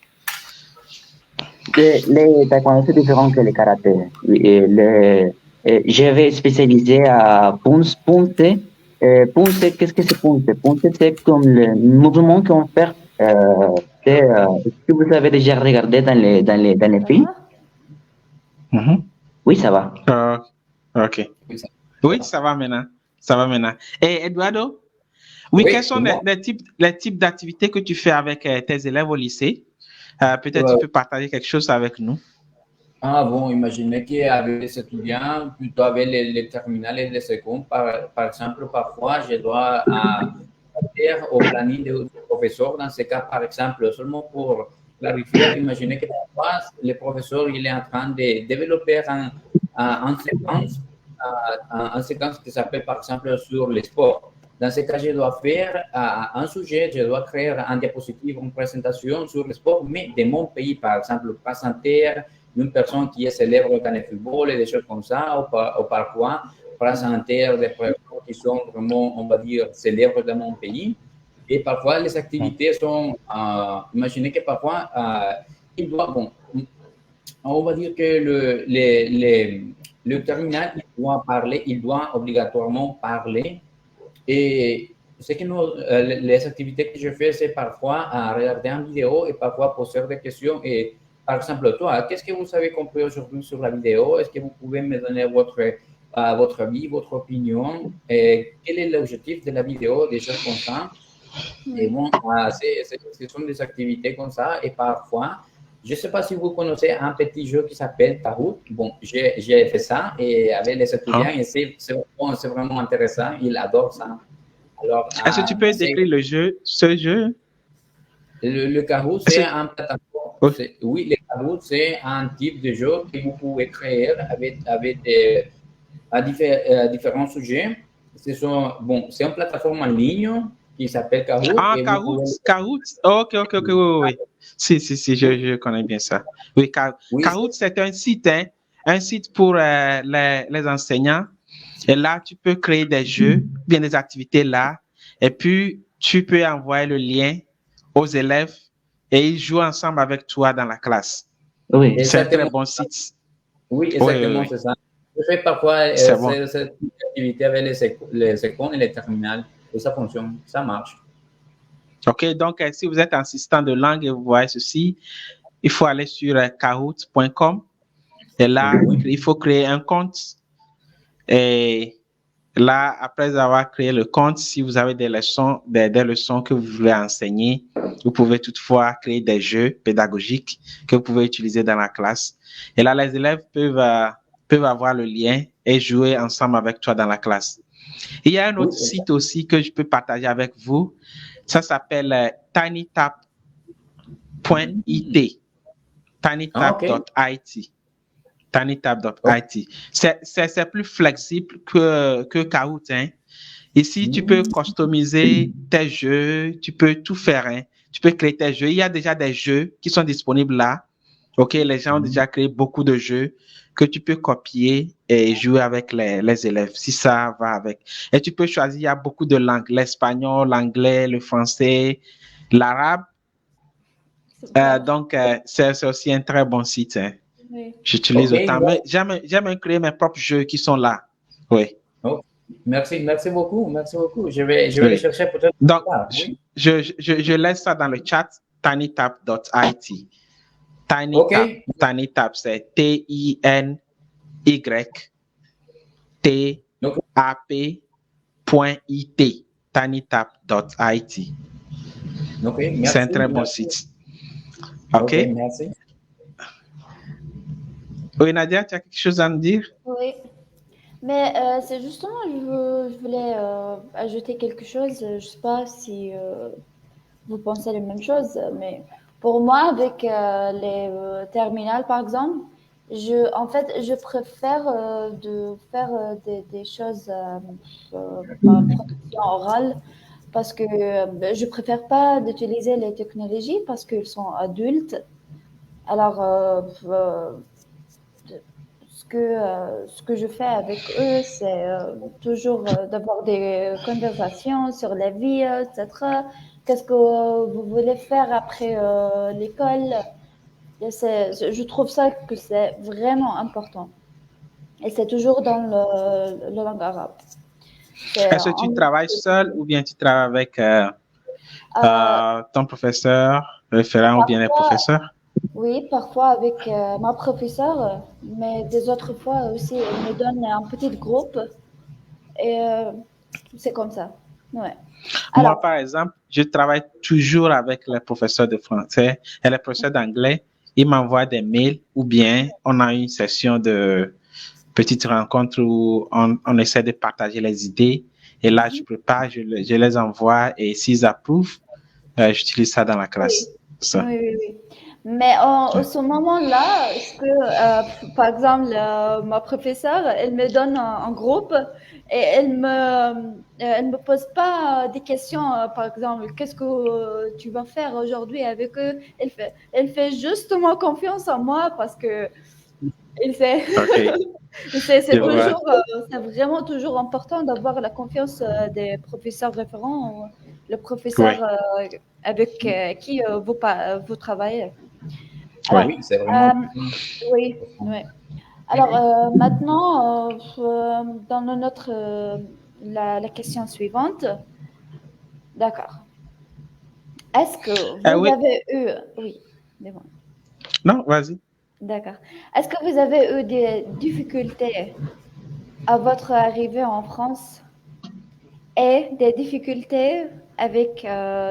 Speaker 4: Les taekwondo, c'est différent que le karaté. Oui, je vais spécialiser à Punce. Punce, qu'est-ce que c'est Punce? Punce, c'est comme le mouvement qu'on fait. Est-ce que vous avez déjà regardé dans les
Speaker 2: Ça
Speaker 4: films?
Speaker 2: va?
Speaker 1: Mhm.
Speaker 4: Oui, ça va.
Speaker 1: Ah, OK. Oui, ça va maintenant. Ça va maintenant. Et Eduardo, oui,
Speaker 5: Oui,
Speaker 1: quels sont
Speaker 5: moi,
Speaker 1: les types d'activités que tu fais avec tes élèves au lycée? Peut-être tu
Speaker 5: euh,
Speaker 1: peux partager quelque chose avec nous.
Speaker 5: bon, imaginez qu'avec les étudiants, plutôt avec les terminales et les secondes, par exemple, parfois, je dois faire au planning du professeur. Dans ce cas, par exemple, seulement pour clarifier, imaginez que parfois, le professeur il est en train de développer un séquence qui s'appelle, par exemple, sur le sport. Dans ce cas, je dois faire un sujet, je dois créer un diapositive, une présentation sur le sport, mais de mon pays, par exemple, présenter une personne qui est célèbre dans le football et des choses comme ça, ou parfois présenter des personnes qui sont vraiment, on va dire, célèbres dans mon pays. Et parfois, les activités sont, imaginez que parfois, il doit, bon, on va dire que le terminal, il doit parler, il doit obligatoirement parler. Et ce que les activités que je fais, c'est parfois regarder une vidéo et parfois poser des questions. Et par exemple, toi, qu'est-ce que vous avez compris aujourd'hui sur la vidéo? Est-ce que vous pouvez me donner votre avis, votre opinion? Et quel est l'objectif de la vidéo? Des choses comme ça. Et bon, ce sont des activités comme ça. Et parfois, je ne sais pas si vous connaissez un petit jeu qui s'appelle Kahoot. Bon, j'ai fait ça et avec les étudiants, et c'est vraiment intéressant. Ils adorent ça. Alors,
Speaker 1: Est-ce que tu peux décrire ce jeu?
Speaker 5: Le Kahoot, c'est un plateforme. Oui, le Kahoot, c'est un type de jeu que vous pouvez créer avec différents sujets. C'est une plateforme en ligne qui s'appelle Kahoot.
Speaker 1: Ah,
Speaker 5: Et
Speaker 1: Kahoot. Ok, oui. Si, je connais bien ça. Oui,
Speaker 5: Oui,
Speaker 1: Kahoot, c'est un site pour les enseignants. Et là, tu peux créer des jeux, bien des activités là. Et puis, tu peux envoyer le lien aux élèves et ils jouent ensemble avec toi dans la classe.
Speaker 4: Oui.
Speaker 1: C'est un très bon site.
Speaker 5: Oui, exactement,
Speaker 1: Oui.
Speaker 5: c'est ça. Je fais parfois
Speaker 1: C'est bon.
Speaker 5: cette activité avec les écoles et les terminales et ça fonctionne, ça marche.
Speaker 1: OK, donc si vous êtes assistant de langue et vous voyez ceci, il faut aller sur kahoot.com et là, il faut créer un compte. Et là, après avoir créé le compte, si vous avez des leçons que vous voulez enseigner, vous pouvez toutefois créer des jeux pédagogiques que vous pouvez utiliser dans la classe. Et là, les élèves peuvent avoir le lien et jouer ensemble avec toi dans la classe. Il y a un autre site aussi que je peux partager avec vous. Ça s'appelle tinytap.it. tinytap.it. tinytap.it. C'est plus flexible que Kahoot. Hein. Ici, tu peux customiser tes jeux, tu peux tout faire. Hein. Tu peux créer tes jeux. Il y a déjà des jeux qui sont disponibles là. OK, les gens ont déjà créé beaucoup de jeux que tu peux copier et jouer avec les élèves, si ça va avec. Et tu peux choisir, il y a beaucoup de langues, l'espagnol, l'anglais, le français, l'arabe. Donc, c'est aussi un très bon site. Hein. Oui. J'utilise autant. Mais j'aime créer mes propres jeux qui sont là. Oui.
Speaker 5: Oh, merci beaucoup. Je vais les chercher peut-être.
Speaker 1: Donc, je laisse ça dans le chat, tinytap.it. TinyTap, c'est tinytap.it. tinytap.it. C'est un très bon site. OK.
Speaker 5: Merci.
Speaker 1: Oui, Nadia, tu as quelque chose à me dire?
Speaker 2: Oui. Mais c'est justement, je voulais ajouter quelque chose. Je ne sais pas si vous pensez la même chose, mais pour moi, avec les terminales, par exemple, je préfère de faire des choses par production orale parce que je préfère pas d'utiliser les technologies parce qu'ils sont adultes. Alors, ce que je fais avec eux, c'est toujours d'avoir des conversations sur la vie, etc. Qu'est-ce que vous voulez faire après l'école? Je trouve ça que c'est vraiment important. Et c'est toujours dans le langue arabe.
Speaker 1: Est-ce que tu travailles seul ou bien tu travailles avec ton professeur référent ou bien les professeurs?
Speaker 2: Oui, parfois avec ma professeure, mais des autres fois aussi, elle me donne un petit groupe Et c'est comme ça. Ouais.
Speaker 1: Moi,
Speaker 2: Alors,
Speaker 1: par exemple, je travaille toujours avec les professeurs de français et les professeurs d'anglais. Ils m'envoient des mails ou bien on a une session de petite rencontre où on essaie de partager les idées. Et là, je prépare, je les envoie et s'ils approuvent, j'utilise ça dans la
Speaker 2: oui.
Speaker 1: classe. Ça.
Speaker 2: Oui, oui, oui. Mais en ce moment-là, par exemple, ma professeure, elle me donne un groupe et elle me pose pas des questions, par exemple, qu'est-ce que tu vas faire aujourd'hui avec eux? Elle fait justement confiance en moi parce que elle sait,
Speaker 1: OK, je
Speaker 2: c'est
Speaker 1: vois.
Speaker 2: toujours, c'est vraiment toujours important d'avoir la confiance des professeurs référents, le professeur
Speaker 1: Oui,
Speaker 2: avec qui vous travaillez. Alors,
Speaker 1: oui.
Speaker 5: Oui, c'est vraiment
Speaker 2: euh, oui, oui. Alors maintenant, dans la question suivante, d'accord. Est-ce que vous
Speaker 1: Oui,
Speaker 2: avez eu, oui, dis-moi.
Speaker 1: non, vas-y.
Speaker 2: D'accord. Est-ce que vous avez eu des difficultés à votre arrivée en France et des difficultés avec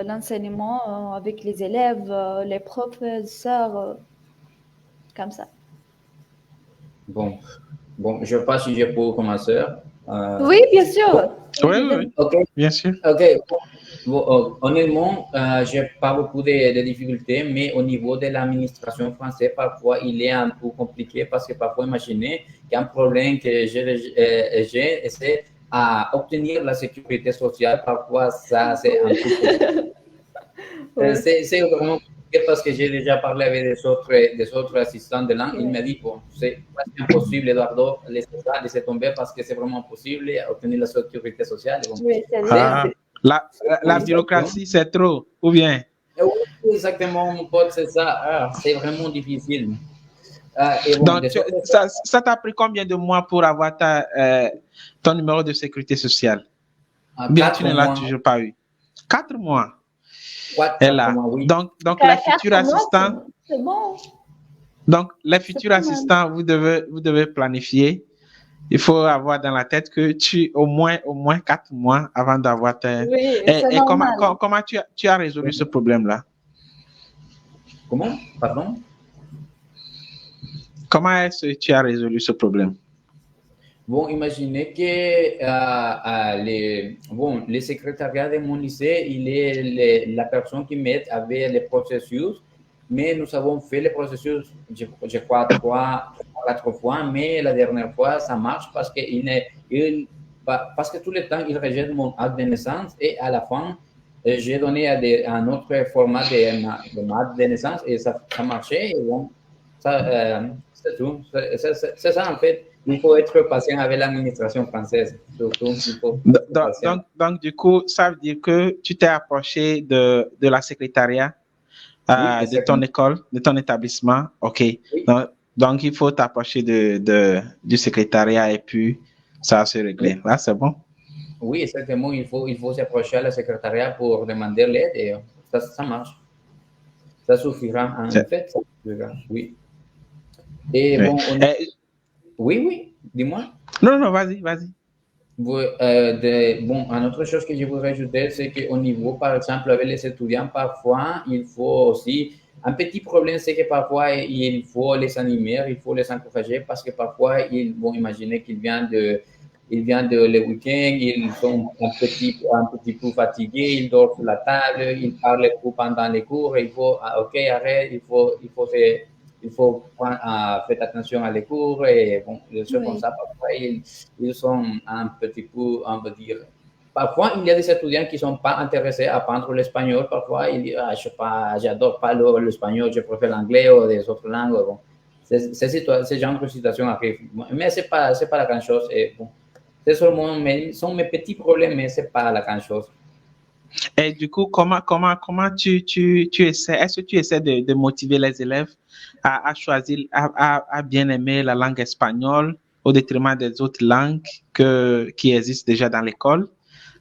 Speaker 2: l'enseignement, avec les élèves, les professeurs, comme ça?
Speaker 5: bon. Bon, je ne sais pas si j'ai pour commencer.
Speaker 2: Oui, bien sûr.
Speaker 5: Bon,
Speaker 2: Oui,
Speaker 1: Oui, oui,
Speaker 2: désolé.
Speaker 1: oui,
Speaker 5: ok,
Speaker 1: bien sûr.
Speaker 5: ok. Bon, honnêtement, j'ai pas beaucoup de difficultés, mais au niveau de l'administration française, parfois, il est un peu compliqué parce que parfois, imaginez qu'un problème que j'ai, c'est à obtenir la sécurité sociale. Parfois, ça, c'est un peu compliqué.
Speaker 2: Oui.
Speaker 5: C'est vraiment compliqué parce que j'ai déjà parlé avec des autres assistants de langue. Il
Speaker 2: Oui,
Speaker 5: m'a dit, bon, c'est presque impossible, Eduardo, laisser tomber parce que c'est vraiment impossible d'obtenir la sécurité sociale. Et bon,
Speaker 2: oui,
Speaker 1: Ah, la
Speaker 5: oui,
Speaker 1: bureaucratie, c'est trop, ou bien?
Speaker 5: oui, exactement, mon pote, c'est ça. Ah, c'est vraiment difficile. Et bon,
Speaker 1: Donc,
Speaker 5: des autres,
Speaker 1: ça t'a pris combien de mois pour avoir ton numéro de sécurité sociale? Ou bien tu
Speaker 5: quatre
Speaker 1: ne l'as
Speaker 5: mois,
Speaker 1: toujours pas eu? 4 mois est
Speaker 5: quatre
Speaker 1: là.
Speaker 5: mois, oui.
Speaker 1: Donc, les futurs
Speaker 2: 4 mois,
Speaker 1: assistants,
Speaker 2: c'est bon. C'est pas mal.
Speaker 1: vous devez planifier. Il faut avoir dans la tête que tu au moins 4 mois avant d'avoir tes.
Speaker 2: Oui, c'est
Speaker 1: Et
Speaker 2: normal.
Speaker 1: comment tu as résolu ce problème-là?
Speaker 5: Comment? Pardon?
Speaker 1: Comment est-ce que tu as résolu ce problème?
Speaker 5: Bon, imaginez que les secrétariats de mon lycée, il est la personne qui m'aide avec les processus, mais nous avons fait les processus, je crois, quatre fois, mais la dernière fois, ça marche parce parce que tout le temps, il rejette mon acte de naissance et à la fin, j'ai donné un autre format de ma acte de naissance et ça marchait. Et bon, c'est tout. C'est ça, en fait. Il faut être patient avec l'administration française. Surtout, il faut être patient.
Speaker 1: Du coup, ça veut dire que tu t'es approché de la secrétariat
Speaker 5: Oui,
Speaker 1: de ton
Speaker 5: exactement.
Speaker 1: école, de ton établissement. OK.
Speaker 5: Oui,
Speaker 1: Donc, il faut t'approcher du secrétariat et puis ça va se régler.
Speaker 5: oui,
Speaker 1: Là, c'est bon.
Speaker 5: oui, exactement. Il faut s'approcher à la secrétariat pour demander l'aide et ça marche. Ça suffira, en
Speaker 1: C'est-
Speaker 5: fait. Ça suffira, oui. Et
Speaker 1: oui.
Speaker 5: bon, oui, oui, dis-moi.
Speaker 1: Non, non, vas-y, vas-y.
Speaker 5: Bon, une autre chose que je voudrais ajouter, c'est qu'au niveau, par exemple, avec les étudiants, parfois, il faut aussi, un petit problème, c'est que parfois, il faut les animer, il faut les encourager parce que parfois, ils vont imaginer ils viennent de le week-end, ils sont un petit peu fatigués, ils dorment sur la table, ils parlent trop pendant les cours, il faut, ok, arrête, il faut prendre, faire attention à les cours et bon, des choses comme
Speaker 2: Oui,
Speaker 5: ça. Parfois, ils sont un petit peu, on va dire, parfois, il y a des étudiants qui ne sont pas intéressés à apprendre l'espagnol. Parfois, ils disent, ah, je sais pas, j'adore pas l'espagnol, je préfère l'anglais ou des autres langues. Bon, ce genre de situation arrive. Mais c'est pas la grande chose. Et bon, c'est seulement, sont mes petits problèmes, mais c'est pas la grande chose.
Speaker 1: Et du coup, comment tu essaies, est-ce que tu essaies de motiver les élèves à choisir, à bien aimer la langue espagnole au détriment des autres langues qui existent déjà dans l'école?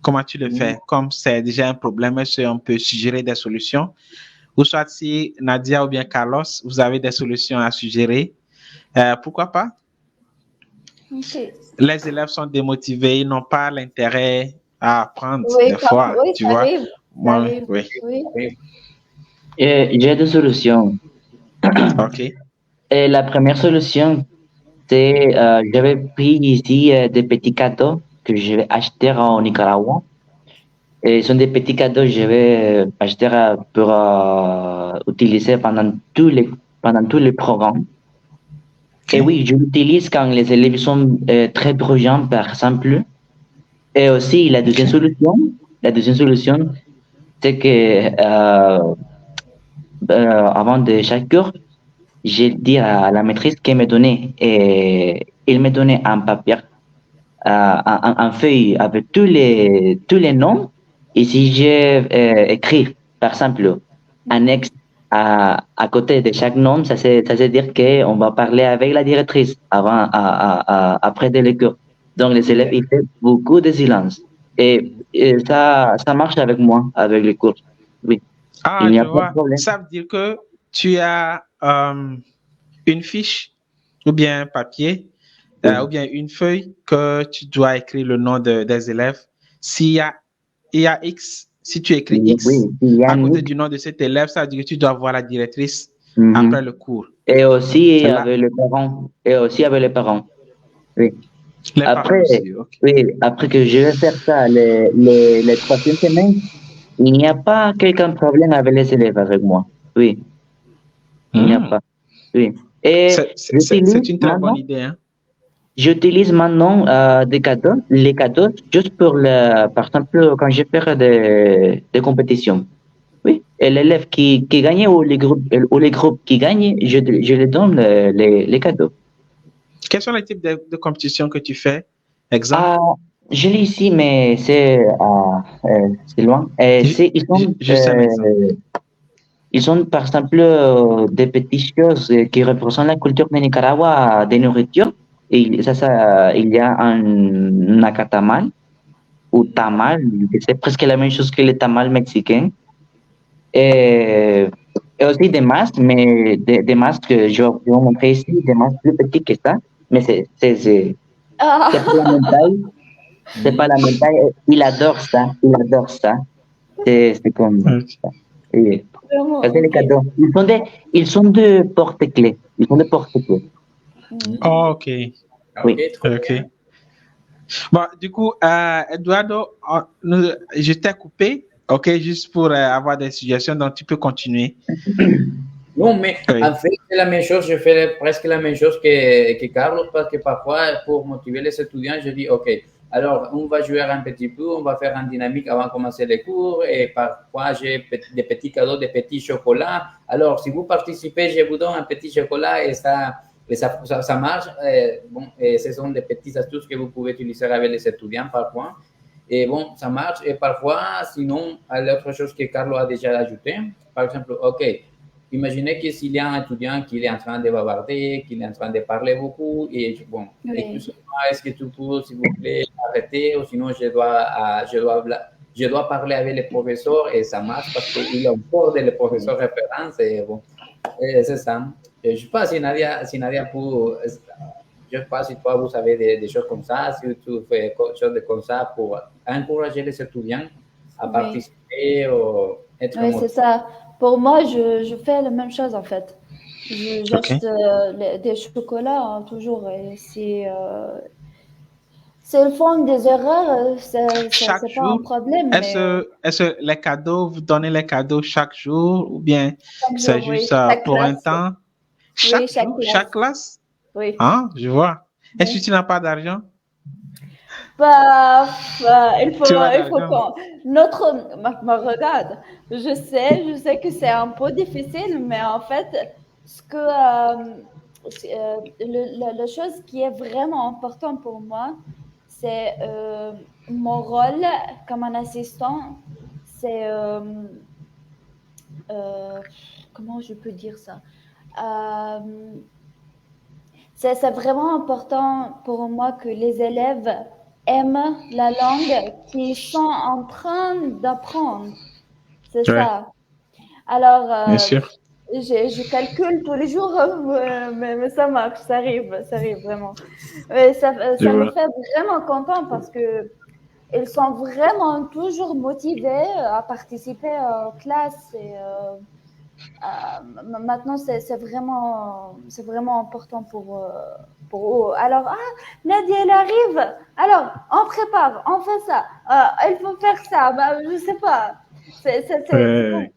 Speaker 1: Comment tu le fais? Comme c'est déjà un problème, est-ce qu'on peut suggérer des solutions? Ou soit si Nadia ou bien Carlos, vous avez des solutions à suggérer, pourquoi pas?
Speaker 2: Ok.
Speaker 1: Les élèves sont démotivés, ils n'ont pas l'intérêt à apprendre
Speaker 2: Oui,
Speaker 1: des fois,
Speaker 2: oui,
Speaker 1: tu
Speaker 2: ça
Speaker 1: vois.
Speaker 2: arrive. Ça
Speaker 1: Moi,
Speaker 2: arrive.
Speaker 1: oui,
Speaker 2: Oui.
Speaker 5: Oui.
Speaker 4: J'ai deux solutions.
Speaker 1: ok.
Speaker 4: Et la première solution, c'est j'avais pris ici des petits cadeaux que je vais acheter au Nicaragua. Et ce sont des petits cadeaux que je vais acheter pour utiliser pendant tous les programmes. Et
Speaker 1: Ok.
Speaker 4: oui, je l'utilise quand les élèves sont très bruyants, par exemple. Et aussi, la deuxième solution, c'est que avant de chaque cours, j'ai dit à la maîtresse qu'elle me donnait, et il me donnait un papier, un feuille avec tous les noms. Et si j'ai écrit, par exemple, annexe à côté de chaque nom, ça veut dire qu'on va parler avec la directrice après de l'école. Donc, les élèves, ils font beaucoup de silence. Et ça marche avec moi, avec les cours. Oui, il
Speaker 1: Ah,
Speaker 4: n'y
Speaker 1: je
Speaker 4: a pas de
Speaker 1: vois.
Speaker 4: problème.
Speaker 1: Ça veut dire que tu as une fiche ou bien un papier
Speaker 4: Oui,
Speaker 1: ou bien une feuille que tu dois écrire le nom des élèves. Il y a X, si tu écris
Speaker 4: oui,
Speaker 1: X
Speaker 4: il y a
Speaker 1: à
Speaker 4: un
Speaker 1: côté
Speaker 4: mix.
Speaker 1: du nom de cet élève, ça veut dire que tu dois voir la directrice après
Speaker 4: Mhm.
Speaker 1: le cours.
Speaker 4: Et aussi
Speaker 1: Là,
Speaker 4: avec les parents. Et aussi avec les parents. Oui.
Speaker 1: les parents
Speaker 4: Après,
Speaker 1: aussi, ok.
Speaker 4: oui, après que je vais faire ça les 3e semaines, il n'y a pas quelqu'un problème avec les élèves avec moi. Oui, il n'y a
Speaker 1: Hmm.
Speaker 4: pas. Oui. Et
Speaker 1: C'est une très bonne idée, hein?
Speaker 4: j'utilise maintenant des cadeaux, les cadeaux juste pour par exemple, quand je fais des compétitions. Oui. Et l'élève qui gagne ou les groupes qui gagnent, je les donne les cadeaux.
Speaker 1: Quels sont les types de compétitions que tu fais? Exemple?
Speaker 4: Ah, je l'ai ici, mais c'est loin. Et
Speaker 1: Je sais un exemple.
Speaker 4: ils sont, par exemple, des petites choses qui représentent la culture de Nicaragua, des nourritures. Et il y a un nacatamal ou tamal, que c'est presque la même chose que le tamal mexicain. Et, et aussi des masques, mais des masques que je vais vous montrer ici, des masques plus petits que ça. Mais c'est pas la même
Speaker 2: Ah,
Speaker 4: taille. C'est pas la même taille. Il adore ça. Il adore ça. C'est comme
Speaker 1: Ok.
Speaker 4: ça. Et ça,
Speaker 2: vraiment,
Speaker 4: c'est les
Speaker 2: ok.
Speaker 4: cadeaux. Ils sont de porte-clés. Ils sont de porte-clés.
Speaker 1: Oh, ok.
Speaker 5: Ok,
Speaker 4: Oui.
Speaker 5: trop
Speaker 1: Ok.
Speaker 5: bien.
Speaker 1: Bon, du coup, Eduardo, je t'ai coupé, ok, juste pour avoir des suggestions, donc tu peux continuer.
Speaker 5: Non, mais
Speaker 1: Oui.
Speaker 5: en fait, c'est la même chose. Je fais presque la même chose que Carlos parce que parfois, pour motiver les étudiants, je dis, OK, alors on va jouer un petit peu, on va faire une dynamique avant de commencer les cours et parfois j'ai des petits cadeaux, des petits chocolats. Alors, si vous participez, je vous donne un petit chocolat et ça marche. Bon, et ce sont des petites astuces que vous pouvez utiliser avec les étudiants parfois. Et bon, ça marche. Et parfois, sinon, l'autre chose que Carlos a déjà ajouté, par exemple, OK, imaginez que s'il y a un étudiant qui est en train de bavarder, qui est en train de parler beaucoup, et bon,
Speaker 2: Oui.
Speaker 5: excusez-moi, est-ce que tu peux, s'il vous plaît, arrêter, ou sinon je dois parler avec le professeur, et ça marche parce qu'il a encore des professeurs références, et bon, c'est ça. Et je ne sais pas si Nadia peut, je ne sais pas si toi vous avez des choses comme ça, si tu fais quelque chose comme ça pour encourager les étudiants à
Speaker 2: Oui.
Speaker 5: participer ou être
Speaker 2: Oui, c'est ça. Pour moi, je fais la même chose en fait.
Speaker 1: Ok.
Speaker 2: J'achète des chocolats hein, toujours. Et s'ils font des erreurs,
Speaker 1: Chaque
Speaker 2: c'est pas un
Speaker 1: jour,
Speaker 2: problème, mais
Speaker 1: est-ce que les cadeaux, vous donnez les cadeaux chaque jour ou bien
Speaker 2: chaque
Speaker 1: c'est
Speaker 2: jour,
Speaker 1: juste
Speaker 2: oui. Chaque
Speaker 1: pour un
Speaker 2: classe.
Speaker 1: temps?
Speaker 2: Oui,
Speaker 1: Chaque
Speaker 2: chaque
Speaker 1: jour, chaque
Speaker 2: classe.
Speaker 1: classe?
Speaker 2: Oui.
Speaker 1: Ah, je vois. Est-ce
Speaker 2: Oui.
Speaker 1: que tu n'as pas d'argent?
Speaker 2: Bah,
Speaker 1: Tu as
Speaker 2: il faut
Speaker 1: d'argent?
Speaker 2: qu'on. Regarde, je sais que c'est un peu difficile, mais en fait, la chose qui est vraiment importante pour moi, c'est mon rôle comme un assistant, c'est euh, comment je peux dire ça? Euh, c'est vraiment important pour moi que les élèves aiment la langue qu'ils sont en train d'apprendre. C'est
Speaker 1: Oui,
Speaker 2: ça. Alors,
Speaker 1: bien sûr.
Speaker 2: je calcule tous les jours, mais ça marche, ça arrive vraiment. Ouais, ça
Speaker 1: Je
Speaker 2: me
Speaker 1: vois.
Speaker 2: fait vraiment content parce que ils sont vraiment toujours motivés à participer aux classes et maintenant c'est vraiment important pour eux. Alors, Nadia, elle arrive. Alors, on prépare, on fait ça. Il faut faire ça. Bah, je sais pas. C'est bon.
Speaker 1: Ouais,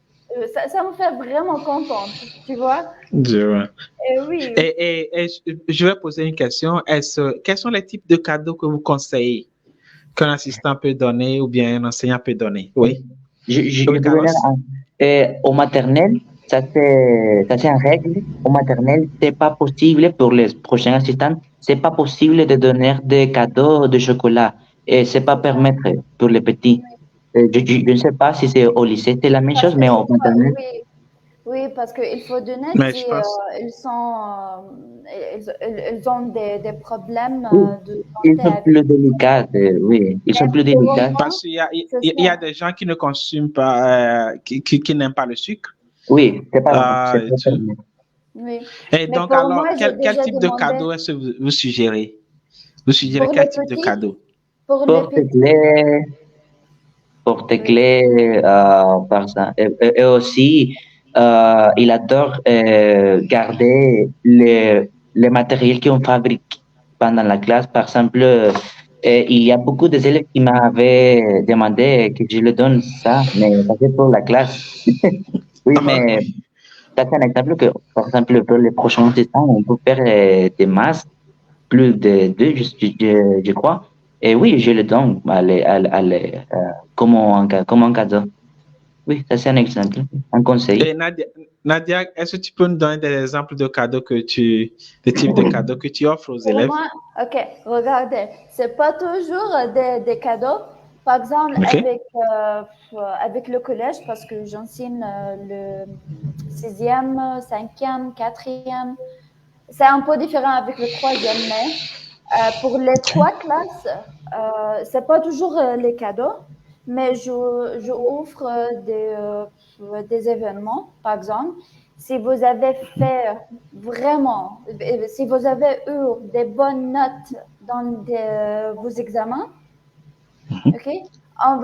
Speaker 2: Ça me fait vraiment contente, tu vois.
Speaker 1: je vois.
Speaker 2: Et oui.
Speaker 1: Et je vais poser une question. Quels sont les types de cadeaux que vous conseillez qu'un assistant peut donner ou bien un enseignant peut donner? Oui.
Speaker 4: Je
Speaker 1: Oui,
Speaker 4: peux donner
Speaker 1: Carlos?
Speaker 4: au maternel, ça c'est en règle. Au maternel, c'est pas possible pour les prochains assistants, c'est pas possible de donner des cadeaux de chocolat et c'est pas
Speaker 2: C'est ça.
Speaker 4: permettre pour les petits. Je ne sais pas si c'est au lycée, c'est la même
Speaker 2: Parce
Speaker 4: chose,
Speaker 2: que
Speaker 4: mais au maternel,
Speaker 2: oui, oui, parce qu'il faut donner
Speaker 1: Mais je
Speaker 2: si
Speaker 1: pense.
Speaker 2: ils sont, ils ont des problèmes
Speaker 4: oui,
Speaker 2: de
Speaker 4: ils
Speaker 2: santé
Speaker 4: sont
Speaker 2: avec.
Speaker 4: plus délicats, oui, ils sont
Speaker 2: Mais
Speaker 4: plus
Speaker 2: pour le
Speaker 4: délicats.
Speaker 1: Parce
Speaker 2: moment,
Speaker 1: qu'il y a,
Speaker 2: c'est
Speaker 1: il y a
Speaker 2: ça.
Speaker 1: des gens qui ne consomment pas, qui n'aiment pas le sucre.
Speaker 4: Oui, c'est
Speaker 1: Et
Speaker 4: pas
Speaker 1: tout.
Speaker 4: permis.
Speaker 2: Oui.
Speaker 1: Et
Speaker 2: Mais
Speaker 1: donc,
Speaker 2: pour
Speaker 1: alors,
Speaker 2: moi, j'ai
Speaker 1: quel
Speaker 2: déjà
Speaker 1: type de
Speaker 2: demandé
Speaker 1: cadeau est-ce que vous suggérez? Vous suggérez
Speaker 2: pour les
Speaker 1: quel type de
Speaker 2: petits,
Speaker 1: cadeau?
Speaker 2: pour les petits,
Speaker 4: Porte-clés,
Speaker 2: oui.
Speaker 4: porte-clés, par exemple. Et aussi, il adore garder les matériels qu'on fabrique pendant la classe. Par exemple, il y a beaucoup d'élèves qui m'avaient demandé que je leur donne ça, mais ça c'est pour la classe. Oui, mais
Speaker 1: Ok.
Speaker 4: ça c'est un exemple que, par exemple, pour les prochains temps, on peut faire des masques plus de deux, je crois. Et oui, je le donne comme un cadeau. Oui, ça c'est un exemple, un conseil.
Speaker 1: Et Nadia, est-ce que tu peux nous donner des exemples de cadeaux des types de cadeaux que tu offres aux
Speaker 2: Pour
Speaker 1: élèves?
Speaker 2: moi, ok, regardez, c'est pas toujours des cadeaux. Par exemple,
Speaker 1: OK?
Speaker 2: avec le collège, parce que j'enseigne le sixième, cinquième, quatrième. C'est un peu différent avec le troisième, mais pour les trois classes, c'est pas toujours les cadeaux, mais je offre des événements, par exemple. Si vous avez fait vraiment, si vous avez eu des bonnes notes dans vos examens, ok? Par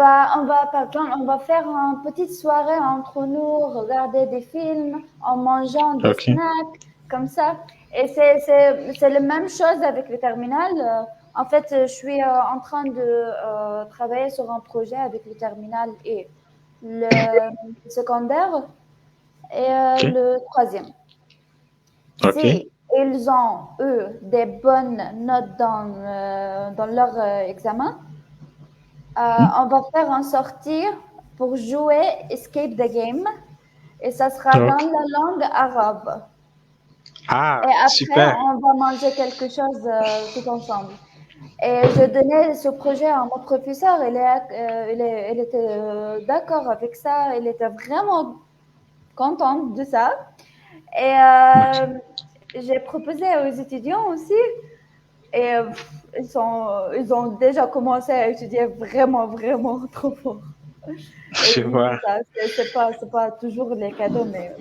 Speaker 2: exemple, on va faire une petite soirée entre nous, regarder des films, en mangeant des
Speaker 1: OK.
Speaker 2: snacks, comme ça. Et c'est la même chose avec le terminal. En fait, je suis en train de travailler sur un projet avec le terminal et le secondaire et
Speaker 1: OK.
Speaker 2: le troisième.
Speaker 1: OK.
Speaker 2: Si ils ont eu des bonnes notes dans leur examen, on va faire en sortir pour jouer Escape the Game et ça sera dans
Speaker 1: OK.
Speaker 2: la langue arabe.
Speaker 1: Ah,
Speaker 2: Et après,
Speaker 1: super.
Speaker 2: on va manger quelque chose tout ensemble. Et je donnais ce projet à mon professeur. Elle était d'accord avec ça. Elle était vraiment contente de ça. Et j'ai proposé aux étudiants aussi. Et ils ont déjà commencé à étudier vraiment, vraiment trop fort. Et
Speaker 1: Je
Speaker 2: oui, c'est
Speaker 1: vois.
Speaker 2: ça. C'est pas toujours les cadeaux, mais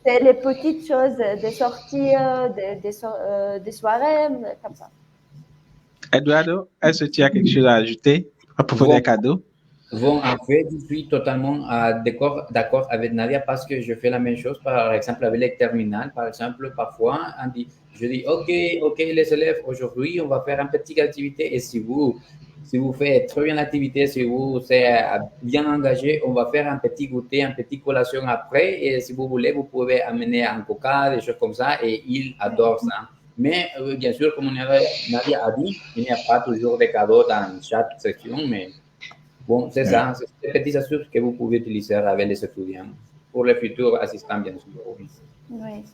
Speaker 2: c'est les petites choses, des sorties, des soirées, comme ça.
Speaker 1: Eduardo, est-ce que tu as quelque chose à ajouter à propos des
Speaker 5: Bon,
Speaker 1: cadeaux?
Speaker 5: Bon, en fait, je suis totalement d'accord avec Nadia parce que je fais la même chose, par exemple, avec les terminales. Par exemple, parfois, je dis, OK, les élèves, aujourd'hui, on va faire une petite activité et si vous faites très bien l'activité, si vous êtes bien engagé, on va faire un petit goûter, un petit collation après. Et si vous voulez, vous pouvez amener un coca, des choses comme ça et ils adorent ça. Mais bien sûr, comme Nadia a dit, il n'y a pas toujours de cadeaux dans chaque section, mais bon, c'est
Speaker 1: Oui.
Speaker 5: ça, c'est des petites astuces que vous pouvez utiliser avec les étudiants pour les futurs assistants, bien sûr. Oui,
Speaker 2: Oui,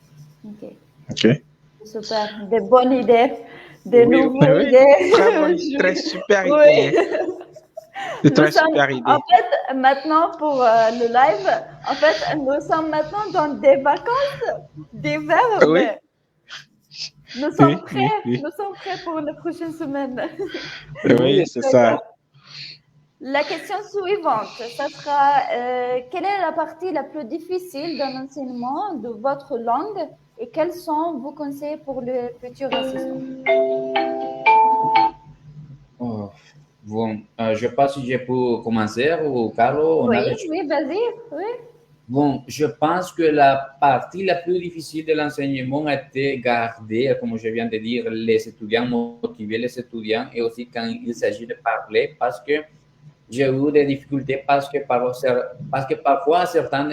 Speaker 2: ok.
Speaker 1: OK.
Speaker 2: Super. Des bonnes idées, des
Speaker 5: oui,
Speaker 2: nouvelles
Speaker 1: Oui, très bonne, très
Speaker 2: idées.
Speaker 1: super idée.
Speaker 2: Oui.
Speaker 1: De
Speaker 2: Nous
Speaker 1: très
Speaker 2: sommes,
Speaker 1: super
Speaker 2: en
Speaker 1: idée.
Speaker 2: fait, maintenant pour le live, en fait, nous sommes maintenant dans des vacances d'hiver,
Speaker 1: Oui,
Speaker 2: mais
Speaker 1: oui, oui, oui.
Speaker 2: nous sommes prêts pour les prochaines semaines.
Speaker 5: oui,
Speaker 1: Oui, c'est ça.
Speaker 2: D'accord. La question suivante, ça sera quelle est la partie la plus difficile de l'enseignement de votre langue et quels sont vos conseils pour le futur assistant?
Speaker 5: Oh, bon, je ne sais pas si je peux commencer ou Carlo, on a des choses.
Speaker 2: Oui, vas-y, oui.
Speaker 5: Bon, je pense que la partie la plus difficile de l'enseignement était garder, comme je viens de dire, les étudiants, motiver les étudiants et aussi quand il s'agit de parler parce que j'ai eu des difficultés parce que parfois certains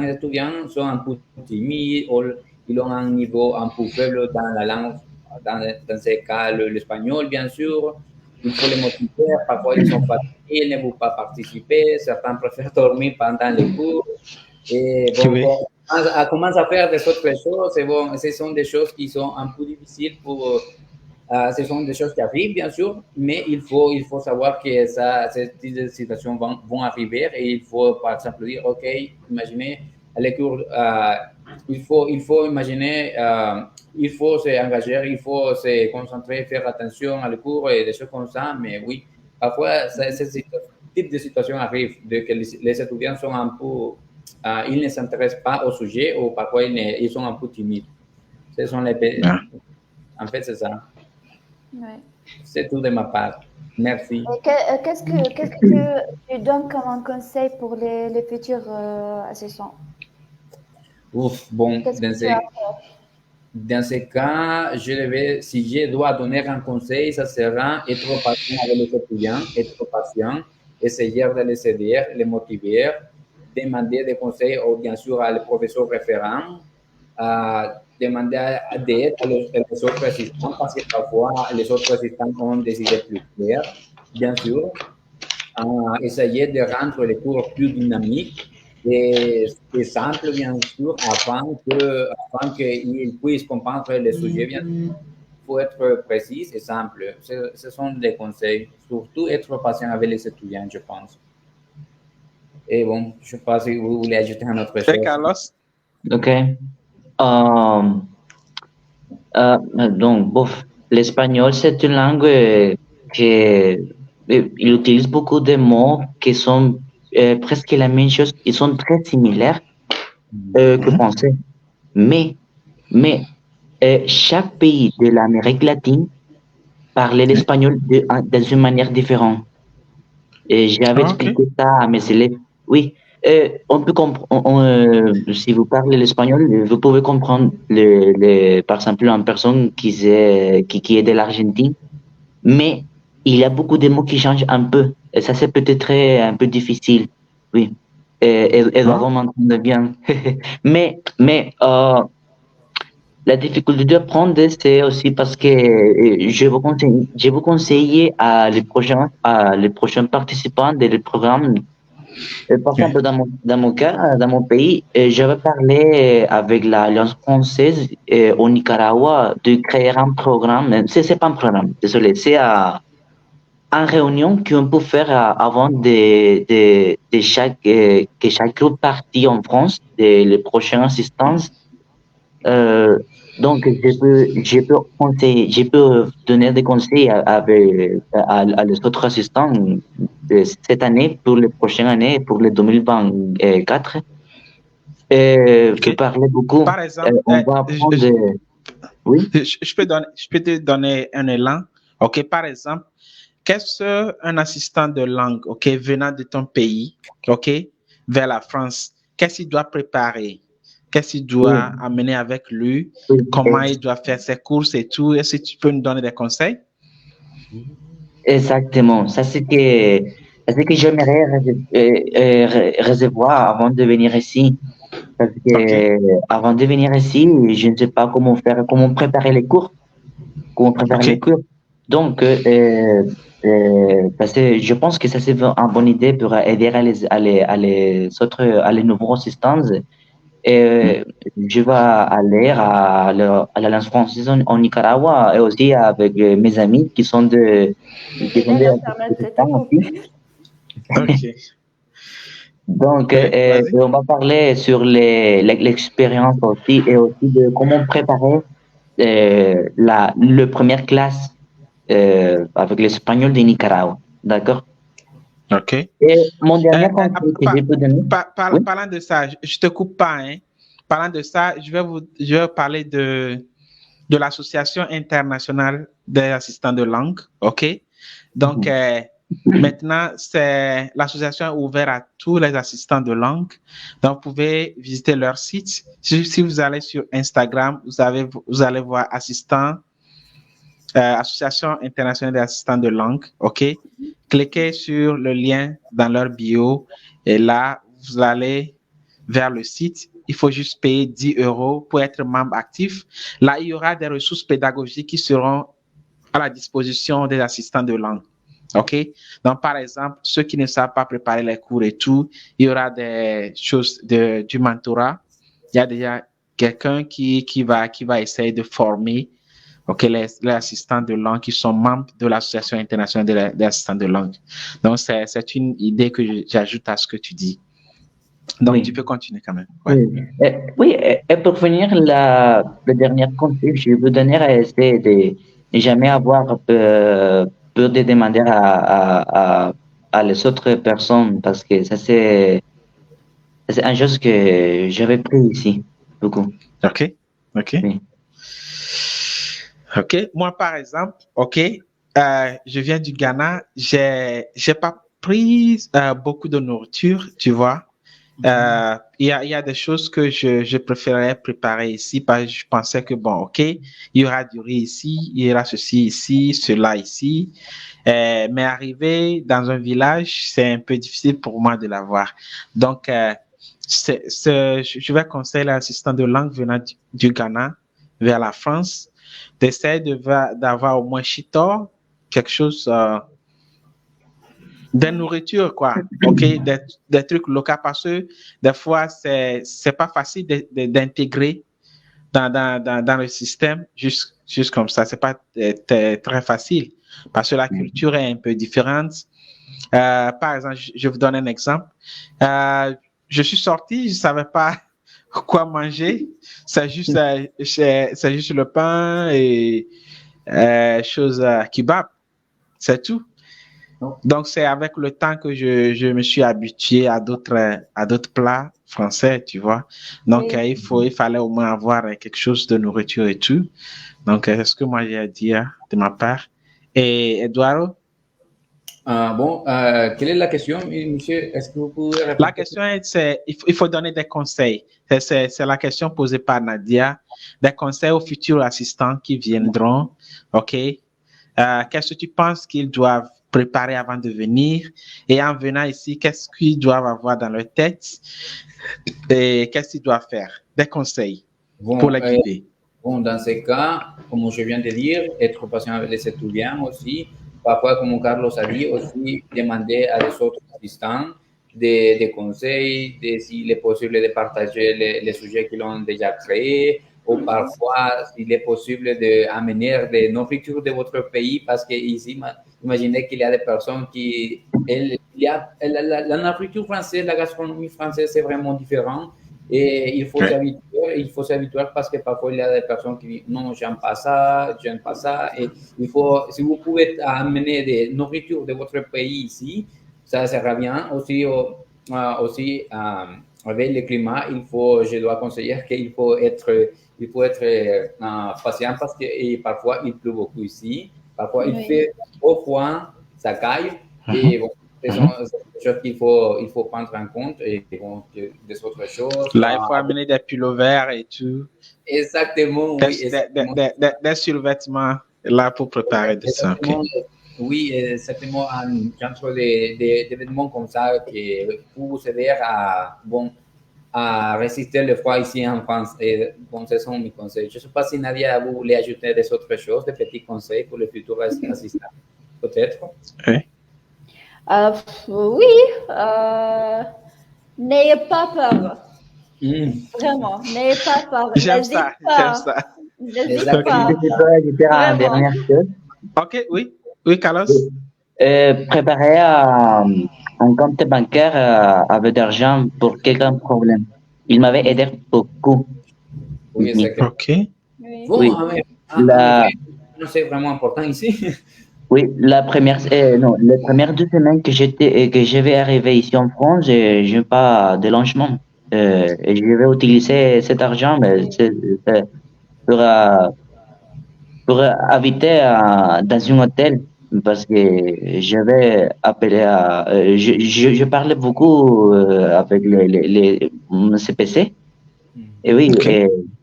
Speaker 5: étudiants sont un peu timides ou ils ont un niveau un peu faible dans la langue, dans ces cas l'espagnol bien sûr. Il faut les motiver, parfois ils sont fatigués, ils ne veulent pas participer, certains préfèrent dormir pendant les cours. Et bon,
Speaker 1: Oui.
Speaker 5: on commence à faire des autres choses, et bon, ce sont des choses qui sont un peu difficiles pour... ce sont des choses qui arrivent, bien sûr, mais il faut savoir que ces types de situations vont arriver et il faut, par exemple, dire, OK, imaginez, les cours, il faut imaginer, il faut s'engager, il faut se concentrer, faire attention à les cours et des choses comme ça, mais oui, parfois, ce type de situation arrive, que les étudiants sont un peu, ils ne s'intéressent pas au sujet ou parfois ils sont un peu timides. Ce sont
Speaker 1: Ah.
Speaker 5: En fait, c'est ça.
Speaker 2: Ouais.
Speaker 5: C'est tout de ma part. Merci.
Speaker 2: Qu'est-ce que tu donnes comme un conseil pour les futurs assistants?
Speaker 5: Ouf, bon,
Speaker 2: Qu'est-ce que tu as fait?
Speaker 5: dans ce cas, si je dois donner un conseil, ça sera être patient avec les étudiants, être patient, essayer de les aider, les motiver, demander des conseils, bien sûr, à les professeurs référents, demander d'aide les autres assistants, parce que parfois, les autres assistants ont des idées plus claires, bien sûr. Essayer de rendre les cours plus dynamiques et simples, bien sûr, afin qu'ils puissent comprendre les sujets. Bien sûr, il faut être précis et simple. Ce sont des conseils. Surtout être patient avec les étudiants, je pense. Et bon, je ne sais pas si vous voulez ajouter un autre chose.
Speaker 1: Carlos?
Speaker 4: Ok. Donc, bof, l'espagnol, c'est une langue il utilise beaucoup de mots qui sont presque la même chose. Ils sont très similaires que français. Mais chaque pays de l'Amérique latine parlait l'espagnol dans une manière différente. Et j'avais expliqué ça à mes élèves. Oui, on peut comprendre, si vous parlez l'espagnol, vous pouvez comprendre, par exemple, une personne qui est de l'Argentine, mais il y a beaucoup de mots qui changent un peu. Et ça, c'est peut-être un peu difficile. Oui. Eduardo m'entend bien. mais la difficulté d'apprendre, c'est aussi parce que je vous conseille à les prochains participants des programmes. Par exemple, dans mon cas, dans mon pays, je vais parler avec l'Alliance française au Nicaragua de créer un programme. C'est pas un programme, désolé, c'est une réunion qu'on peut faire avant de que chaque groupe parti en France, les prochaines assistances. Donc, je peux donner des conseils à les autres assistants de cette année, pour les prochaines années, pour le 2024. Je parler beaucoup.
Speaker 1: Par exemple,
Speaker 4: on va apprendre. Oui.
Speaker 1: Je peux te donner un élan. OK, par exemple, qu'est-ce qu'un assistant de langue, OK, venant de ton pays, OK, vers la France, qu'est-ce qu'il doit préparer? Qu'est-ce qu'il doit amener avec lui? Comment il doit faire ses courses et tout? Est-ce que tu peux nous donner des conseils?
Speaker 4: Exactement. Ça, c'est que j'aimerais recevoir avant de venir ici. Parce que avant de venir ici, je ne sais pas comment faire, comment préparer les cours. Donc, parce que je pense que ça, c'est une bonne idée pour aider à les nouveaux assistants. Je vais aller à l'Alliance française en Nicaragua et aussi avec mes amis qui sont Donc, on va parler sur l'expérience aussi et aussi de comment préparer la première classe avec l'espagnol de Nicaragua. D'accord?
Speaker 1: OK.
Speaker 4: Et mon dernier conseil que je peux donner, oui.
Speaker 1: Parlant de ça, je te coupe pas, hein. Parlant de ça, je vais parler de l'Association internationale des assistants de langue, OK? Donc, maintenant, l'association est ouverte à tous les assistants de langue. Donc, vous pouvez visiter leur site. Si vous allez sur Instagram, vous allez voir Association internationale des assistants de langue, OK? Cliquez sur le lien dans leur bio et là, vous allez vers le site. Il faut juste payer 10 € pour être membre actif. Là, il y aura des ressources pédagogiques qui seront à la disposition des assistants de langue. OK? Donc, par exemple, ceux qui ne savent pas préparer les cours et tout, il y aura des choses du mentorat. Il y a déjà quelqu'un qui va essayer de former, OK, les assistants de langue qui sont membres de l'Association internationale des assistants de langue. Donc, c'est une idée que j'ajoute à ce que tu dis. Donc, tu peux continuer quand même. Ouais.
Speaker 4: Oui, et pour finir, le dernier conseil que je veux donner, c'est de jamais avoir peur de demander à les autres personnes, parce que ça, c'est une chose que j'avais pris ici, beaucoup.
Speaker 1: OK.
Speaker 4: Oui.
Speaker 1: OK. Moi, par exemple, OK, je viens du Ghana. J'ai pas pris beaucoup de nourriture, tu vois. Il y a des choses que je préférais préparer ici parce que je pensais que bon, OK, il y aura du riz ici, il y aura ceci ici, cela ici. Mais arriver dans un village, c'est un peu difficile pour moi de l'avoir. Donc, je vais conseiller l'assistant de langue venant du Ghana vers la France d'essayer d'avoir au moins chitor, quelque chose de nourriture, quoi. OK, des trucs locaux parce que des fois, c'est pas facile d'intégrer dans le système juste comme ça. C'est pas très facile parce que la culture est un peu différente. Par exemple, je vous donne un exemple. Je suis sorti, je savais pas quoi manger. C'est juste le pain et choses kebab. C'est tout. Donc, c'est avec le temps que je me suis habitué à d'autres plats français, tu vois. Donc, il fallait au moins avoir quelque chose de nourriture et tout. Donc, c'est ce que moi j'ai à dire de ma part. Et Eduardo?
Speaker 5: Quelle est la question, monsieur? Est-ce que vous pouvez répondre?
Speaker 1: La question c'est il faut donner des conseils. C'est la question posée par Nadia. Des conseils aux futurs assistants qui viendront. OK? Qu'est-ce que tu penses qu'ils doivent préparer avant de venir? Et en venant ici, qu'est-ce qu'ils doivent avoir dans leur tête? Et qu'est-ce qu'ils doivent faire? Des conseils pour les guider.
Speaker 5: Dans ce cas, comme je viens de dire, être patient avec les étudiants aussi. Parfois, comme Carlos a dit, aussi demander à les autres assistants des conseils, s'il est possible de partager les sujets qu'ils ont déjà créés, ou parfois, s'il est possible d'amener des nourritures de votre pays, parce que ici, imaginez qu'il y a des personnes qui... la nourriture française, la gastronomie française, c'est vraiment différent. Et il faut s'habituer parce que parfois il y a des personnes qui disent non, j'aime pas ça. Et si vous pouvez amener des nourritures de votre pays ici, ça sera bien. Aussi avec le climat, je dois conseiller qu'il faut être patient parce que parfois il pleut beaucoup ici. Parfois il fait trop froid, ça caille. Et bon, ce sont des choses qu'il faut prendre en compte et bon, des autres choses.
Speaker 1: Là, il faut amener des pullovers et tout.
Speaker 5: Exactement, oui.
Speaker 1: Des survêtements là pour préparer de ça. Okay.
Speaker 5: Oui, exactement. Un genre d'événements comme ça qui pour vous aider à résister le froid ici en France. Et bon, ce sont mes conseils. Je ne sais pas si Nadia, vous voulez ajouter des autres choses, des petits conseils pour les futurs assistants, peut-être.
Speaker 1: Oui.
Speaker 2: Oui, n'ayez pas peur. Vraiment, n'ayez pas peur.
Speaker 1: J'aime ça.
Speaker 2: N'hésitez pas.
Speaker 4: Je peux ajouter une dernière chose.
Speaker 1: OK, oui, Carlos.
Speaker 4: Préparer un compte bancaire avec d'argent pour quelqu'un problème. Il m'avait aidé beaucoup.
Speaker 5: Oui,
Speaker 1: OK.
Speaker 5: Bon,
Speaker 4: oui.
Speaker 5: C'est vraiment important ici.
Speaker 4: Oui, non, les premières 2 semaines que je vais arriver ici en France, je n'ai pas de logement. Et je vais utiliser cet argent, mais c'est pour, euh, pour habiter dans un hôtel parce que je vais appeler je parlais beaucoup avec mon CPC. Et oui,
Speaker 1: OK.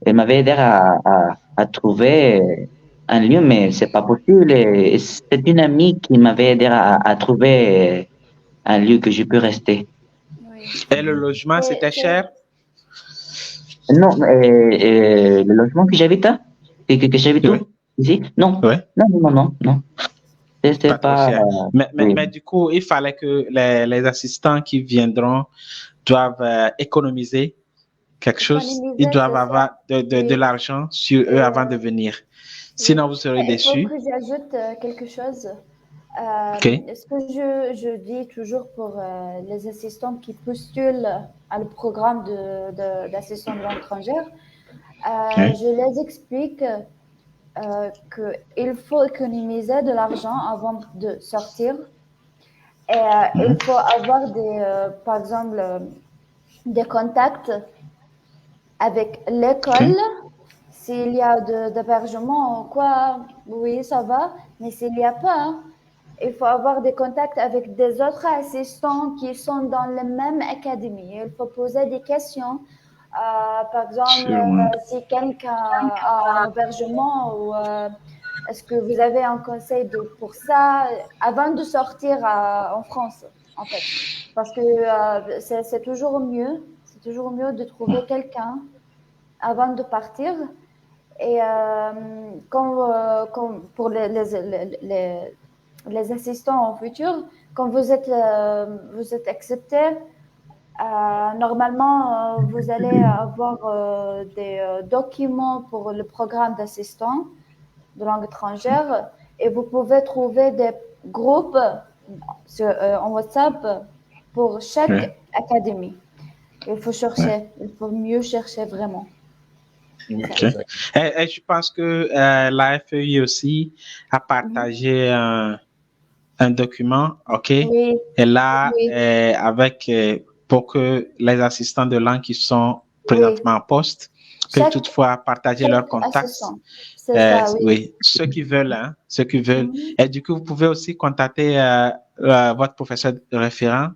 Speaker 4: elle m'avait aidé à trouver un lieu, mais c'est pas possible. Et c'est une amie qui m'avait aidé à trouver un lieu que je peux rester.
Speaker 2: Oui.
Speaker 1: Et le logement, c'était cher?
Speaker 4: Non, le logement que j'habite, hein, que j'habite
Speaker 1: Oui.
Speaker 4: où? Ici? Non,
Speaker 1: Oui.
Speaker 4: non. C'est
Speaker 1: Pas trop
Speaker 4: pas,
Speaker 1: cher.
Speaker 4: oui.
Speaker 1: Mais du coup, il fallait que les assistants qui viendront doivent économiser quelque chose. Ils
Speaker 2: Économiser,
Speaker 1: doivent
Speaker 2: c'est ça.
Speaker 1: avoir de
Speaker 2: Oui.
Speaker 1: l'argent sur eux
Speaker 2: Et,
Speaker 1: avant de venir.
Speaker 2: oui.
Speaker 1: Sinon, vous serez
Speaker 2: Mais il faut
Speaker 1: déçus.
Speaker 2: que j'ajoute quelque chose.
Speaker 1: OK.
Speaker 2: Ce que je dis toujours pour les assistants qui postulent à le programme d'assistant de langue étrangère,
Speaker 1: Oui.
Speaker 2: je les explique qu'il faut économiser de l'argent avant de sortir. Et il faut avoir par exemple, des contacts avec l'école. S'il y a d'hébergement ou quoi, oui, ça va. Mais s'il n'y a pas, il faut avoir des contacts avec des autres assistants qui sont dans la même académie. Il faut poser des questions. Par exemple,
Speaker 1: Sûrement.
Speaker 2: si quelqu'un a un hébergement ou est-ce que vous avez un conseil pour ça avant de sortir en France, en fait. Parce que c'est toujours mieux. C'est toujours mieux de trouver quelqu'un avant de partir. Et pour les assistants en futur, quand vous êtes accepté, normalement, vous allez avoir des documents pour le programme d'assistant de langue étrangère et vous pouvez trouver des groupes en WhatsApp pour chaque
Speaker 1: Oui.
Speaker 2: académie. Il faut chercher, il faut mieux chercher vraiment.
Speaker 1: OK. Et je pense que la FEI aussi a partagé un document, OK?
Speaker 2: Oui,
Speaker 1: Et là,
Speaker 2: oui,
Speaker 1: pour que les assistants de langue qui sont
Speaker 2: oui.
Speaker 1: présentement en poste peuvent
Speaker 2: Chaque,
Speaker 1: toutefois partager leurs contacts.
Speaker 2: assistant, c'est ça, oui.
Speaker 1: Oui, ceux qui veulent, hein, ceux qui veulent.
Speaker 2: Mhm,
Speaker 1: Et du coup, vous pouvez aussi contacter votre professeur référent,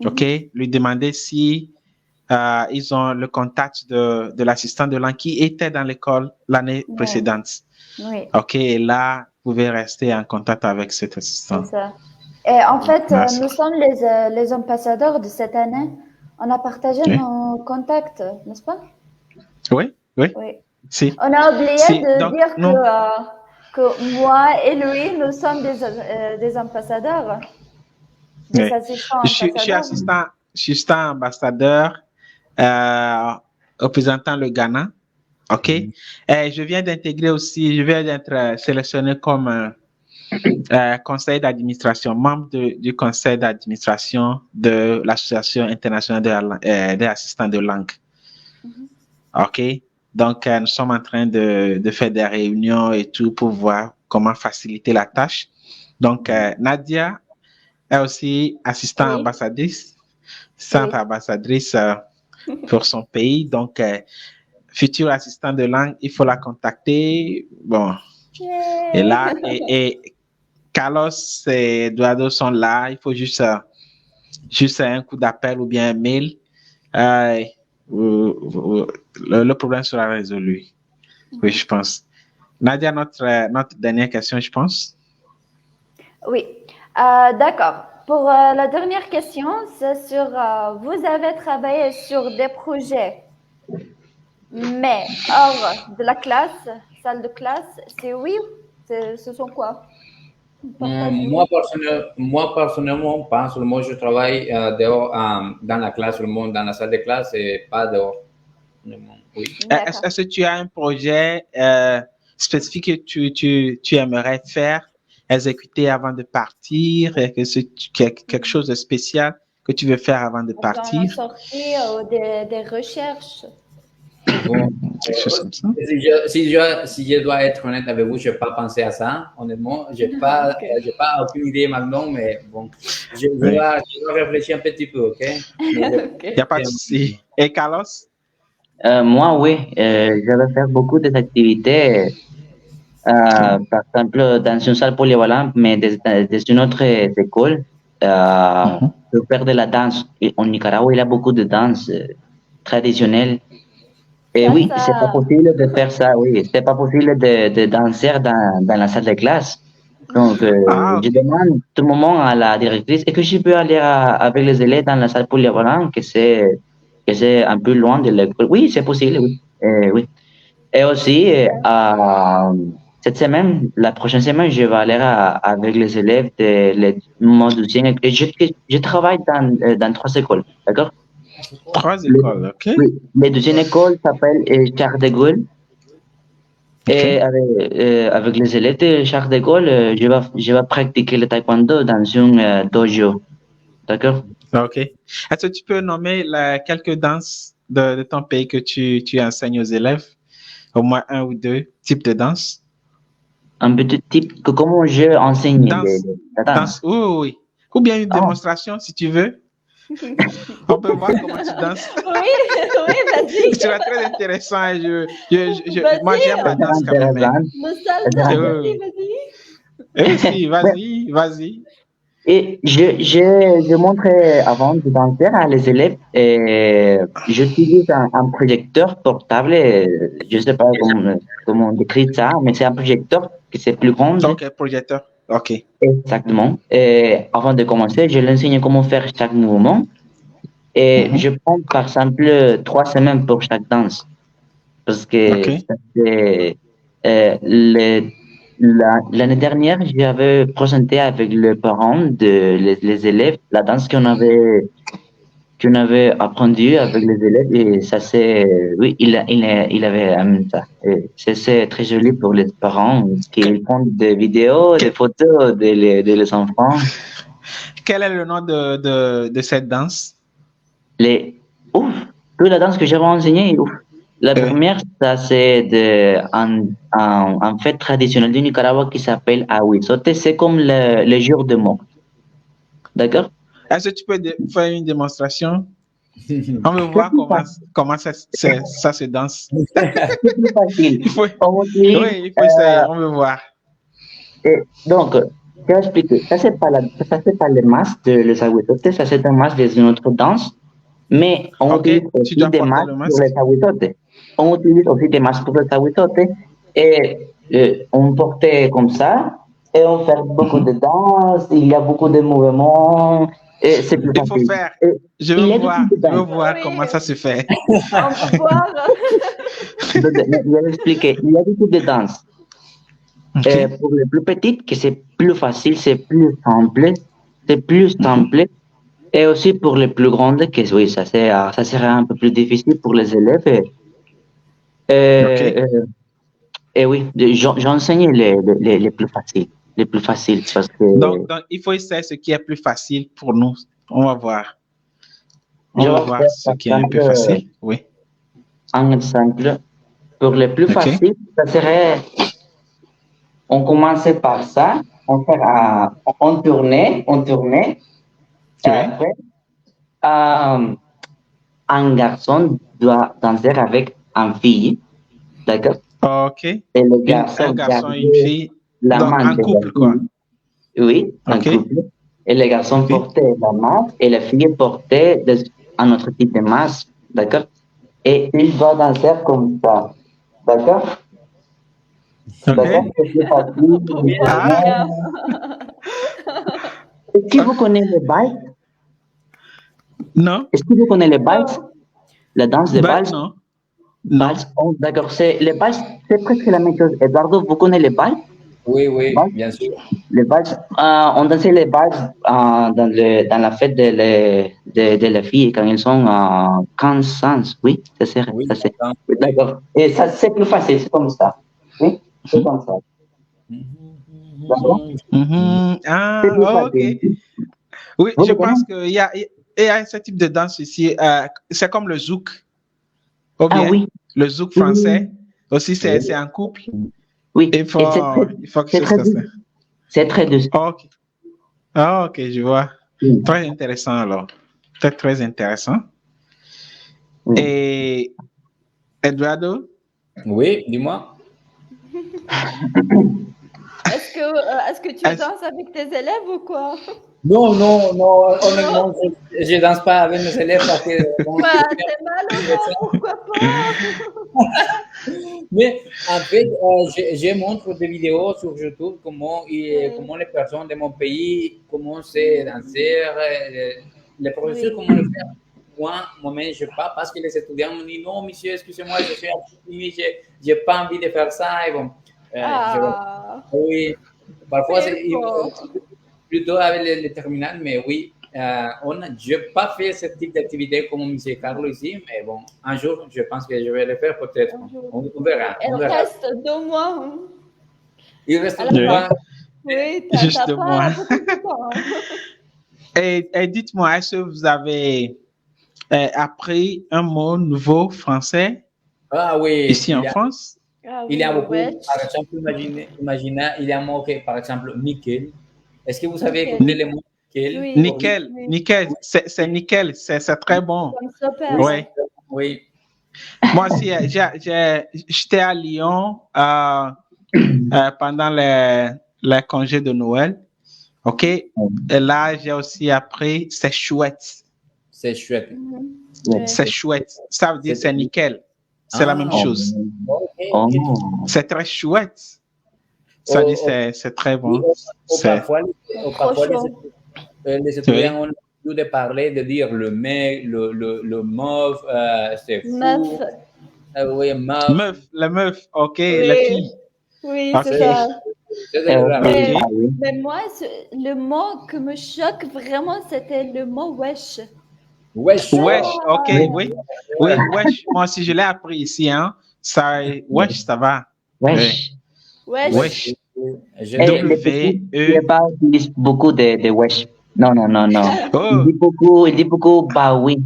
Speaker 1: OK? Lui demander si ils ont le contact de l'assistant de langue qui était dans l'école l'année
Speaker 2: Oui,
Speaker 1: précédente.
Speaker 2: oui,
Speaker 1: OK, et là, vous pouvez rester en contact avec cet assistant.
Speaker 2: c'est ça. Et en fait,
Speaker 1: Merci.
Speaker 2: nous sommes les ambassadeurs de cette année. On a partagé
Speaker 1: Oui.
Speaker 2: nos contacts, n'est-ce pas?
Speaker 1: Oui, oui,
Speaker 2: Oui.
Speaker 1: si.
Speaker 2: On a oublié
Speaker 1: Si,
Speaker 2: de
Speaker 1: donc,
Speaker 2: dire
Speaker 1: non.
Speaker 2: que moi et lui, nous sommes des ambassadeurs, des
Speaker 1: Oui.
Speaker 2: assistants
Speaker 1: Je suis
Speaker 2: ambassadeurs.
Speaker 1: assistant ambassadeur représentant le Ghana. OK. Et je viens d'être sélectionné comme conseiller d'administration, membre du conseil d'administration de l'Association internationale des assistants de langue. OK. Donc, nous sommes en train de faire des réunions et tout pour voir comment faciliter la tâche. Donc, Nadia est aussi assistante
Speaker 2: Oui.
Speaker 1: ambassadrice,
Speaker 2: Oui.
Speaker 1: ambassadrice pour son pays. Donc, future assistante de langue, il faut la contacter. Bon.
Speaker 2: Yeah.
Speaker 1: Et là, et Carlos et Eduardo sont là. Il faut juste un coup d'appel ou bien un mail. Le problème sera résolu. Oui, je pense. Nadia, notre dernière question, je pense.
Speaker 2: Oui, d'accord. Pour la dernière question, c'est sur vous avez travaillé sur des projets, mais hors de la classe, salle de classe, c'est oui, ce sont quoi?
Speaker 5: Moi, personnellement, pas seulement je travaille dehors, dans la classe, seulement dans la salle de classe et pas dehors. Oui.
Speaker 2: D'accord.
Speaker 1: Est-ce que tu as un projet spécifique que tu aimerais faire, exécuter avant de partir? Est-ce que c'est quelque chose de spécial que tu veux faire avant de
Speaker 2: Dans
Speaker 1: partir?
Speaker 2: la sortie des recherches.
Speaker 5: Bon,
Speaker 1: Quelque chose comme ça.
Speaker 5: si je dois être honnête avec vous, je n'ai pas pensé à ça. Honnêtement, je n'ai pas,
Speaker 2: Ok.
Speaker 5: j'ai pas aucune idée maintenant, mais bon,
Speaker 1: Oui.
Speaker 5: je dois réfléchir un petit peu, ok? Mais
Speaker 2: Ok.
Speaker 1: Il n'y a pas de souci. Et Carlos?
Speaker 4: Moi, oui, je vais faire beaucoup d'activités, par exemple, dans une salle polyvalente, mais dans une autre école, pour faire de la danse. Et au Nicaragua, il y a beaucoup de danse traditionnelle. Et
Speaker 2: Ça,
Speaker 4: oui, c'est pas
Speaker 2: ça.
Speaker 4: possible de faire ça, oui. C'est pas possible de danser dans la salle de classe. Donc,
Speaker 1: Ah,
Speaker 4: je
Speaker 1: ok.
Speaker 4: demande tout le moment à la directrice, est-ce que je peux aller avec les élèves dans la salle polyvalente, que c'est un peu loin de l'école? Oui, c'est possible, oui. Oui. Et aussi, cette semaine, la prochaine semaine, je vais aller avec les élèves de mon deuxième. Et je travaille dans trois écoles, d'accord?
Speaker 1: 3
Speaker 4: Le-
Speaker 1: écoles, ok?
Speaker 4: oui, la deuxième école s'appelle Charles de Gaulle.
Speaker 1: Ok.
Speaker 4: Et avec les élèves de Charles de Gaulle, je vais pratiquer le taekwondo dans un dojo. D'accord?
Speaker 1: Ok. Est-ce que tu peux nommer quelques danses de ton pays que tu enseignes aux élèves? Au moins un ou deux types de danse?
Speaker 4: Un petit type que comment je enseigne
Speaker 1: Danse.
Speaker 4: la
Speaker 1: Danse.
Speaker 4: danse.
Speaker 1: Oui, oui, oui. Ou bien une
Speaker 4: Oh,
Speaker 1: démonstration si tu veux. On peut voir comment tu danses.
Speaker 2: Oui, oui, vas-y.
Speaker 1: C'est très intéressant. Moi,
Speaker 2: Vas-y,
Speaker 1: j'aime
Speaker 4: ça
Speaker 1: la
Speaker 4: sera
Speaker 1: danse quand même, hein.
Speaker 4: intéressant.
Speaker 2: le
Speaker 4: Ça sera
Speaker 2: salsa,
Speaker 4: intéressant.
Speaker 2: vas-y,
Speaker 1: Oui,
Speaker 2: vas-y.
Speaker 1: oui. Si,
Speaker 4: Ouais.
Speaker 1: vas-y, vas-y.
Speaker 4: Et je montre avant de danser à les élèves, et j'utilise un projecteur portable, je sais pas comment on décrit ça, mais c'est un projecteur qui c'est plus grand.
Speaker 1: Ok, projecteur. Ok.
Speaker 4: Exactement. Et avant de commencer, je l'enseigne comment faire chaque mouvement. Et
Speaker 1: Mhm.
Speaker 4: je prends par exemple 3 semaines pour chaque danse. Parce
Speaker 1: Ok.
Speaker 4: que ça fait, l'année dernière, j'avais présenté avec les parents les élèves la danse qu'on avait apprendu avec les élèves et ça c'est, oui, il avait amené ça. Et c'est très joli pour les parents qui font des vidéos, des
Speaker 1: Que-
Speaker 4: photos de les enfants.
Speaker 1: Quel est le nom de cette danse?
Speaker 4: Les, ouf, toute la danse que j'avais enseignée, ouf. La
Speaker 1: Oui.
Speaker 4: première, ça c'est un fête traditionnelle du Nicaragua qui s'appelle Ahuizote. C'est comme le jour de mort. D'accord?
Speaker 1: Est-ce que tu peux faire une démonstration? On veut
Speaker 4: C'est
Speaker 1: voir
Speaker 4: plus
Speaker 1: comment ça se danse.
Speaker 4: c'est plus facile.
Speaker 1: Il faut,
Speaker 4: On utilise,
Speaker 1: oui, il faut essayer. On veut voir.
Speaker 4: donc, je vais expliquer. Ça c'est pas le masque de les Ahuizote, ça c'est un masque d'une autre danse. Mais on
Speaker 1: Ok,
Speaker 4: utilise
Speaker 1: tu
Speaker 4: aussi
Speaker 1: dois
Speaker 4: des
Speaker 1: porter
Speaker 4: masques
Speaker 1: le
Speaker 4: pour les
Speaker 1: masque.
Speaker 4: aguizotes. On utilise aussi des masques pour les aguizotes et on portait comme ça et on fait beaucoup
Speaker 1: Mhm.
Speaker 4: de danse, il y a beaucoup de mouvements et c'est plus
Speaker 1: Il faut
Speaker 4: facile.
Speaker 1: faire.
Speaker 4: Et il y a des types de
Speaker 1: Je veux
Speaker 4: danse.
Speaker 1: voir comment
Speaker 2: Oui,
Speaker 1: ça se fait.
Speaker 2: on peut voir.
Speaker 4: Je vais expliquer. Il y a des types de danse.
Speaker 1: Ok.
Speaker 4: Pour les plus petites, que c'est plus facile, c'est plus simple. C'est plus
Speaker 1: Mhm.
Speaker 4: simple. Et aussi pour les plus grandes, que oui, ça serait un peu plus difficile pour les élèves.
Speaker 1: Ok.
Speaker 4: Euh, euh, et oui, j'enseigne les plus faciles. Les plus faciles parce que,
Speaker 1: Donc, il faut essayer ce qui est plus facile pour nous. On va voir. On
Speaker 4: je
Speaker 1: veut
Speaker 4: vais
Speaker 1: voir
Speaker 4: faire
Speaker 1: ce
Speaker 4: par
Speaker 1: qui est un peu
Speaker 4: exemple
Speaker 1: facile. Oui.
Speaker 4: un exemple. Pour les plus
Speaker 1: Ok.
Speaker 4: faciles, ça serait, on commençait par ça, on tournait, et
Speaker 1: Oui.
Speaker 4: après, euh, un garçon doit danser avec une fille, d'accord?
Speaker 1: Ok.
Speaker 4: Et le
Speaker 1: Un
Speaker 4: garçon
Speaker 1: garçon
Speaker 4: garde
Speaker 1: et une fille.
Speaker 4: la
Speaker 1: Donc,
Speaker 4: main
Speaker 1: en
Speaker 4: de la
Speaker 1: couple, quoi.
Speaker 4: fille. Oui, un
Speaker 1: Ok.
Speaker 4: couple. Et les garçons
Speaker 1: Ok.
Speaker 4: portaient la masque et la fille portait un autre type de masque. D'accord? Et ils doivent danser comme ça. D'accord?
Speaker 1: Ok.
Speaker 4: D'accord? C'est plus facile.
Speaker 2: On peut
Speaker 4: Pour
Speaker 2: voir
Speaker 4: moi.
Speaker 2: bien.
Speaker 4: Est-ce que vous connaissez les balles?
Speaker 1: Non?
Speaker 4: Est-ce que vous connaissez les balles?
Speaker 2: Non.
Speaker 4: La danse des balles?
Speaker 1: Non.
Speaker 4: Balles?
Speaker 1: Non.
Speaker 4: Oh, d'accord. Les balles, c'est presque la même chose. Eduardo, vous connaissez les balles?
Speaker 5: Oui, oui,
Speaker 4: Balles?
Speaker 5: bien sûr.
Speaker 4: Les badges, on dansait les badges dans la fête de la fille quand ils sont 15 ans. Oui,
Speaker 5: Oui,
Speaker 4: ça c'est.
Speaker 5: j'entends.
Speaker 4: Oui,
Speaker 5: Oui.
Speaker 4: d'accord. Et ça, c'est plus facile, c'est comme ça. Oui, c'est
Speaker 1: Mhm.
Speaker 4: comme ça. D'accord?
Speaker 1: Mhm.
Speaker 4: C'est plus
Speaker 1: Ah, ok.
Speaker 4: facile.
Speaker 1: Oui,
Speaker 4: Vous
Speaker 1: je
Speaker 4: le
Speaker 1: pense
Speaker 4: connaissez?
Speaker 1: qu'il y a ce type de danse ici. C'est comme le zouk. Ou
Speaker 4: Ah
Speaker 1: bien?
Speaker 4: oui,
Speaker 1: le zouk français, aussi, c'est un couple.
Speaker 4: Oui,
Speaker 1: Il faut, il faut
Speaker 4: c'est
Speaker 1: quelque chose
Speaker 4: très,
Speaker 1: comme ça.
Speaker 4: c'est très douce.
Speaker 1: Ok. Ah, ok, je vois.
Speaker 4: Oui.
Speaker 1: Très intéressant alors. Très, très intéressant.
Speaker 4: Oui.
Speaker 1: Et Eduardo?
Speaker 5: Oui, dis-moi.
Speaker 2: Est-ce que tu danses avec tes élèves ou quoi?
Speaker 5: Non, non, non, honnêtement, je danse pas avec mes élèves parce que bon,
Speaker 2: Bah, c'est malheureux, pourquoi pas?
Speaker 5: mais en fait, je montre des vidéos sur YouTube comment les personnes de mon pays commencent à danser, les professeurs comment le faire. Moi-même, je ne pas parce que les étudiants me disent non, monsieur, excusez-moi, je suis timide, je n'ai pas envie de faire ça. Et bon,
Speaker 2: Ah,
Speaker 5: oui, parfois
Speaker 2: mais
Speaker 5: c'est
Speaker 2: bon.
Speaker 5: plutôt avec les terminales, mais oui, je n'ai pas fait ce type d'activité comme M. Carlo ici, mais bon, un jour, je pense que je vais le faire peut-être. On verra.
Speaker 2: Elle
Speaker 5: On verra.
Speaker 2: reste 2 mois. Hein.
Speaker 5: Il reste
Speaker 2: Alors,
Speaker 1: Oui.
Speaker 5: quoi?
Speaker 2: Oui, t'as
Speaker 1: Juste
Speaker 2: pas
Speaker 1: moi.
Speaker 2: beaucoup de temps. Hein.
Speaker 1: Et dites-moi, est-ce que vous avez appris un mot nouveau français
Speaker 5: Ah oui,
Speaker 1: ici en France?
Speaker 2: Ah
Speaker 5: il y a
Speaker 2: oui,
Speaker 5: beaucoup.
Speaker 2: ouais.
Speaker 5: Par exemple, imaginez, il y a un mot que, par exemple, nickel. Est-ce que vous avez
Speaker 2: Nickel.
Speaker 5: écouté le mot nickel?
Speaker 2: Oui.
Speaker 1: Nickel,
Speaker 2: Oui.
Speaker 1: nickel, c'est nickel, c'est très bon.
Speaker 2: Comme super.
Speaker 5: Oui,
Speaker 1: Ouais.
Speaker 5: oui.
Speaker 1: Moi aussi, j'étais à Lyon pendant les congés de Noël. OK? Et là, j'ai aussi appris, c'est chouette.
Speaker 5: C'est chouette.
Speaker 2: Ouais.
Speaker 1: C'est chouette. Ça veut dire c'est nickel. C'est la même
Speaker 5: Ah,
Speaker 1: chose.
Speaker 5: ok,
Speaker 4: Oh.
Speaker 5: ok.
Speaker 1: C'est très chouette. Ça veut dire c'est très bon.
Speaker 5: Ou
Speaker 1: C'est
Speaker 5: parfois,
Speaker 2: Trop chaud.
Speaker 5: les étudiants ont l'habitude de parler, de dire le mec, le mauve, c'est
Speaker 2: Meuf.
Speaker 5: fou. Oui, meuf.
Speaker 1: meuf, la meuf, OK, la
Speaker 2: Oui.
Speaker 1: fille.
Speaker 2: Oui,
Speaker 1: OK.
Speaker 2: c'est ça.
Speaker 5: C'est rare.
Speaker 2: Mais,
Speaker 1: OK.
Speaker 2: mais moi, le mot que me choque vraiment, c'était le mot wesh.
Speaker 5: Wesh.
Speaker 1: Wesh, OK,
Speaker 2: Ah,
Speaker 1: oui. Oui, wesh, moi aussi, je l'ai appris ici, hein. Ça, wesh, ça va.
Speaker 4: Wesh.
Speaker 2: wesh.
Speaker 1: Wesh.
Speaker 5: Je
Speaker 4: Et
Speaker 5: dis,
Speaker 4: les petits,
Speaker 1: W-E.
Speaker 4: les pas utilisent beaucoup de wesh. Non, non, non, non.
Speaker 1: Oh,
Speaker 4: Il dit beaucoup bah oui.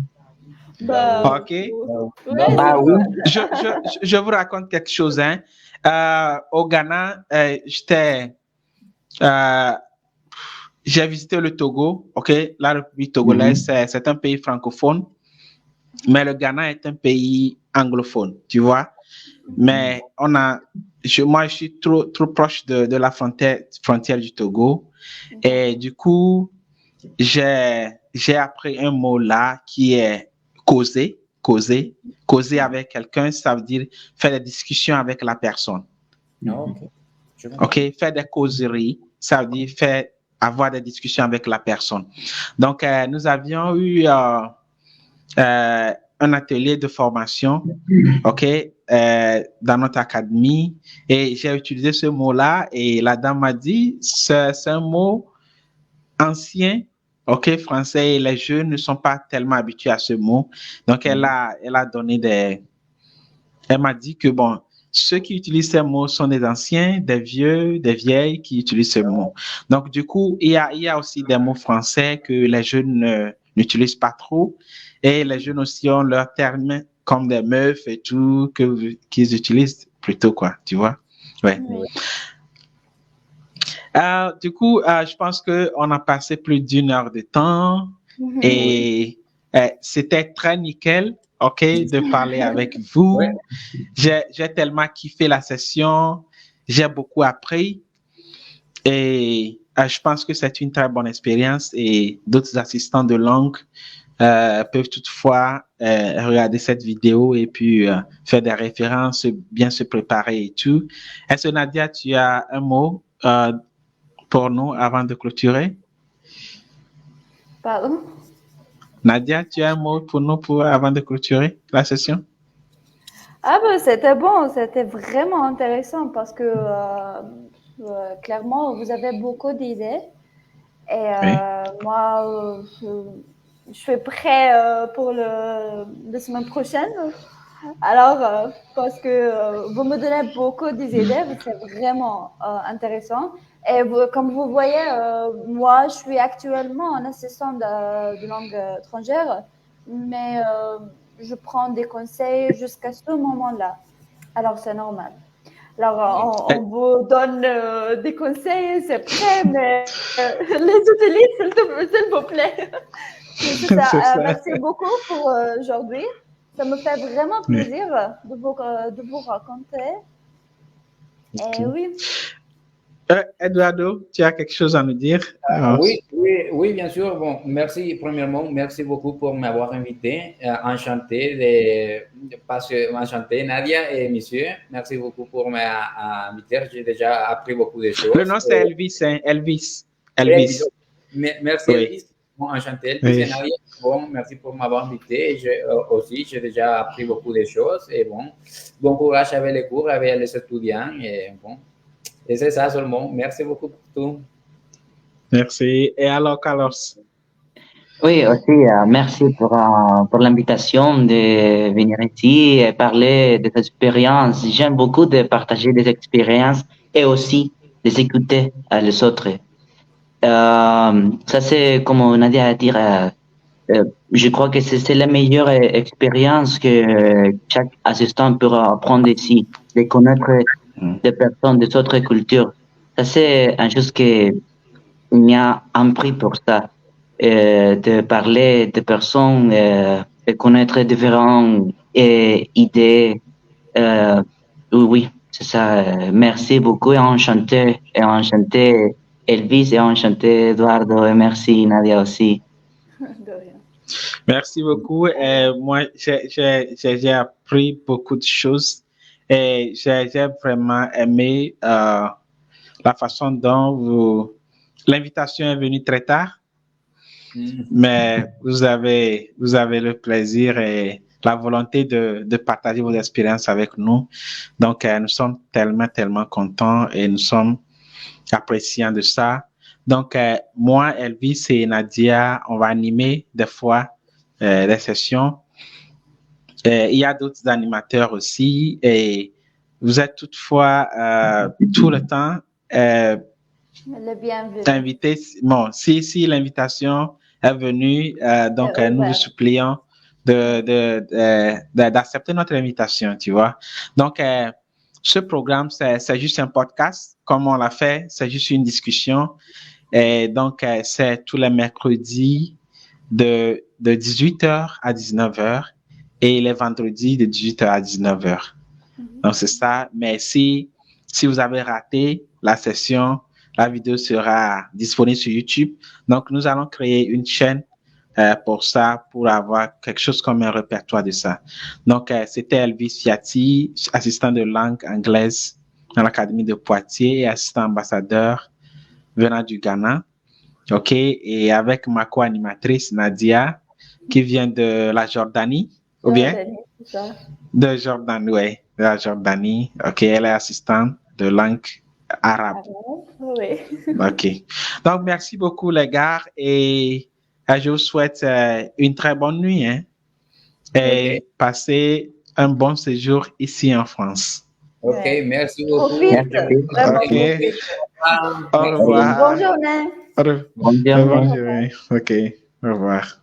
Speaker 2: Bah,
Speaker 1: OK.
Speaker 2: ouais,
Speaker 4: Bah
Speaker 2: c'est
Speaker 4: oui.
Speaker 1: Je vous raconte quelque chose, hein. Au Ghana, euh, j'ai visité le Togo, OK? La République togolaise, c'est un pays francophone, mais le Ghana est un pays anglophone, tu vois? Mais moi, je suis trop proche de la frontière du Togo. Et du coup, j'ai appris un mot là qui est causer. Causer avec quelqu'un, ça veut dire faire des discussions avec la personne.
Speaker 5: ok. Je comprends.
Speaker 1: OK? Faire des causeries, ça veut dire avoir des discussions avec la personne. Donc, nous avions eu un atelier de formation, OK, dans notre académie, et j'ai utilisé ce mot-là, et la dame m'a dit, c'est un mot ancien, OK, français, et les jeunes ne sont pas tellement habitués à ce mot. Donc, elle a donné elle m'a dit que, bon, ceux qui utilisent ces mots sont des anciens, des vieux, des vieilles qui utilisent ce mot. Donc, du coup, il y a aussi des mots français que les jeunes n'utilisent pas trop. Et les jeunes aussi ont leurs termes comme des meufs et tout qu'ils utilisent plutôt, quoi, tu vois? Ouais.
Speaker 2: Oui.
Speaker 1: Du coup, je pense qu'on a passé plus d'1 heure de temps et c'était très nickel, OK, de parler avec vous.
Speaker 5: Ouais.
Speaker 1: J'ai tellement kiffé la session, j'ai beaucoup appris et je pense que c'est une très bonne expérience et d'autres assistants de langue peuvent toutefois regarder cette vidéo et puis faire des références, bien se préparer et tout. Est-ce que Nadia, tu as un mot pour nous avant de clôturer?
Speaker 2: Pardon?
Speaker 1: Nadia, tu as un mot pour nous avant de clôturer la session?
Speaker 2: Ah ben c'était bon, c'était vraiment intéressant parce que clairement vous avez beaucoup d'idées et moi je suis prêt pour la semaine prochaine. Alors parce que vous me donnez beaucoup d'idées, c'est vraiment intéressant. Et comme vous voyez, moi je suis actuellement un assistant de langue étrangère, mais je prends des conseils jusqu'à ce moment-là. Alors, c'est normal. Alors, on vous donne des conseils, c'est prêt, mais les utilise, s'il vous plaît. C'est ça.
Speaker 1: C'est ça.
Speaker 2: Merci beaucoup pour aujourd'hui. Ça me fait vraiment plaisir de vous raconter. Et oui.
Speaker 1: Eduardo, tu as quelque chose à nous dire?
Speaker 5: Oui, bien sûr. Bon, premièrement, merci beaucoup pour m'avoir invité. Enchanté, Nadia et monsieur. Merci beaucoup pour m'inviter. J'ai déjà appris beaucoup de choses.
Speaker 1: Le nom, c'est Elvis, hein? Elvis.
Speaker 5: Merci,
Speaker 1: Oui.
Speaker 5: Elvis. Bon, enchanté, Elvis et Nadia. Bon, merci pour m'avoir invité. J'ai déjà appris beaucoup de choses. Et bon courage avec les cours, avec les étudiants. Et c'est ça seulement. Merci beaucoup pour tout.
Speaker 1: Merci. Et alors, Carlos?
Speaker 4: Oui, aussi, merci pour l'invitation de venir ici et parler des expériences. J'aime beaucoup de partager des expériences et aussi de écouter les autres. Ça, c'est comme Nadia a dit, je crois que c'est la meilleure expérience que chaque assistant peut apprendre ici, de connaître des personnes des autres cultures. Ça, c'est une chose que il y a un prix pour ça, de parler de personnes, de connaître différentes idées. Oui, c'est ça. Merci beaucoup et enchanté Elvis et enchanté Eduardo et merci Nadia aussi.
Speaker 2: De rien.
Speaker 1: Merci beaucoup. Moi, j'ai appris beaucoup de choses et j'ai vraiment aimé la façon dont l'invitation est venue très tard, mais vous avez le plaisir et la volonté de partager vos expériences avec nous. Donc, nous sommes tellement contents et nous sommes appréciants de ça. Donc, moi, Elvis et Nadia, on va animer des fois des sessions. Il y a d'autres animateurs aussi et vous êtes toutefois tout le temps
Speaker 2: Le bienvenu.
Speaker 1: invité. Bon, si l'invitation est venue, donc nous vous supplions d'accepter notre invitation, tu vois. Donc, ce programme, c'est juste un podcast, comme on l'a fait, c'est juste une discussion. Et donc, c'est tous les mercredis de 18h à 19h et les vendredis de 18h à 19h. Donc, c'est ça. Mais si vous avez raté la session, la vidéo sera disponible sur YouTube. Donc, nous allons créer une chaîne pour ça, pour avoir quelque chose comme un répertoire de ça. Donc, c'était Elvis Fiati, assistant de langue anglaise dans l'Académie de Poitiers et assistant ambassadeur venant du Ghana. OK? Et avec ma co-animatrice Nadia, qui vient de la Jordanie, ou bien?
Speaker 2: C'est ça.
Speaker 1: De Jordanie, oui, de la Jordanie. OK, elle est assistante de langue arabe.
Speaker 2: Oui.
Speaker 1: OK. Donc, merci beaucoup, les gars, et je vous souhaite une très bonne nuit, hein, et passez un bon séjour ici en France.
Speaker 5: OK, merci beaucoup.
Speaker 2: Profite.
Speaker 1: OK. Au revoir.
Speaker 2: Bonne journée.
Speaker 4: Bonne journée.
Speaker 1: OK, au revoir.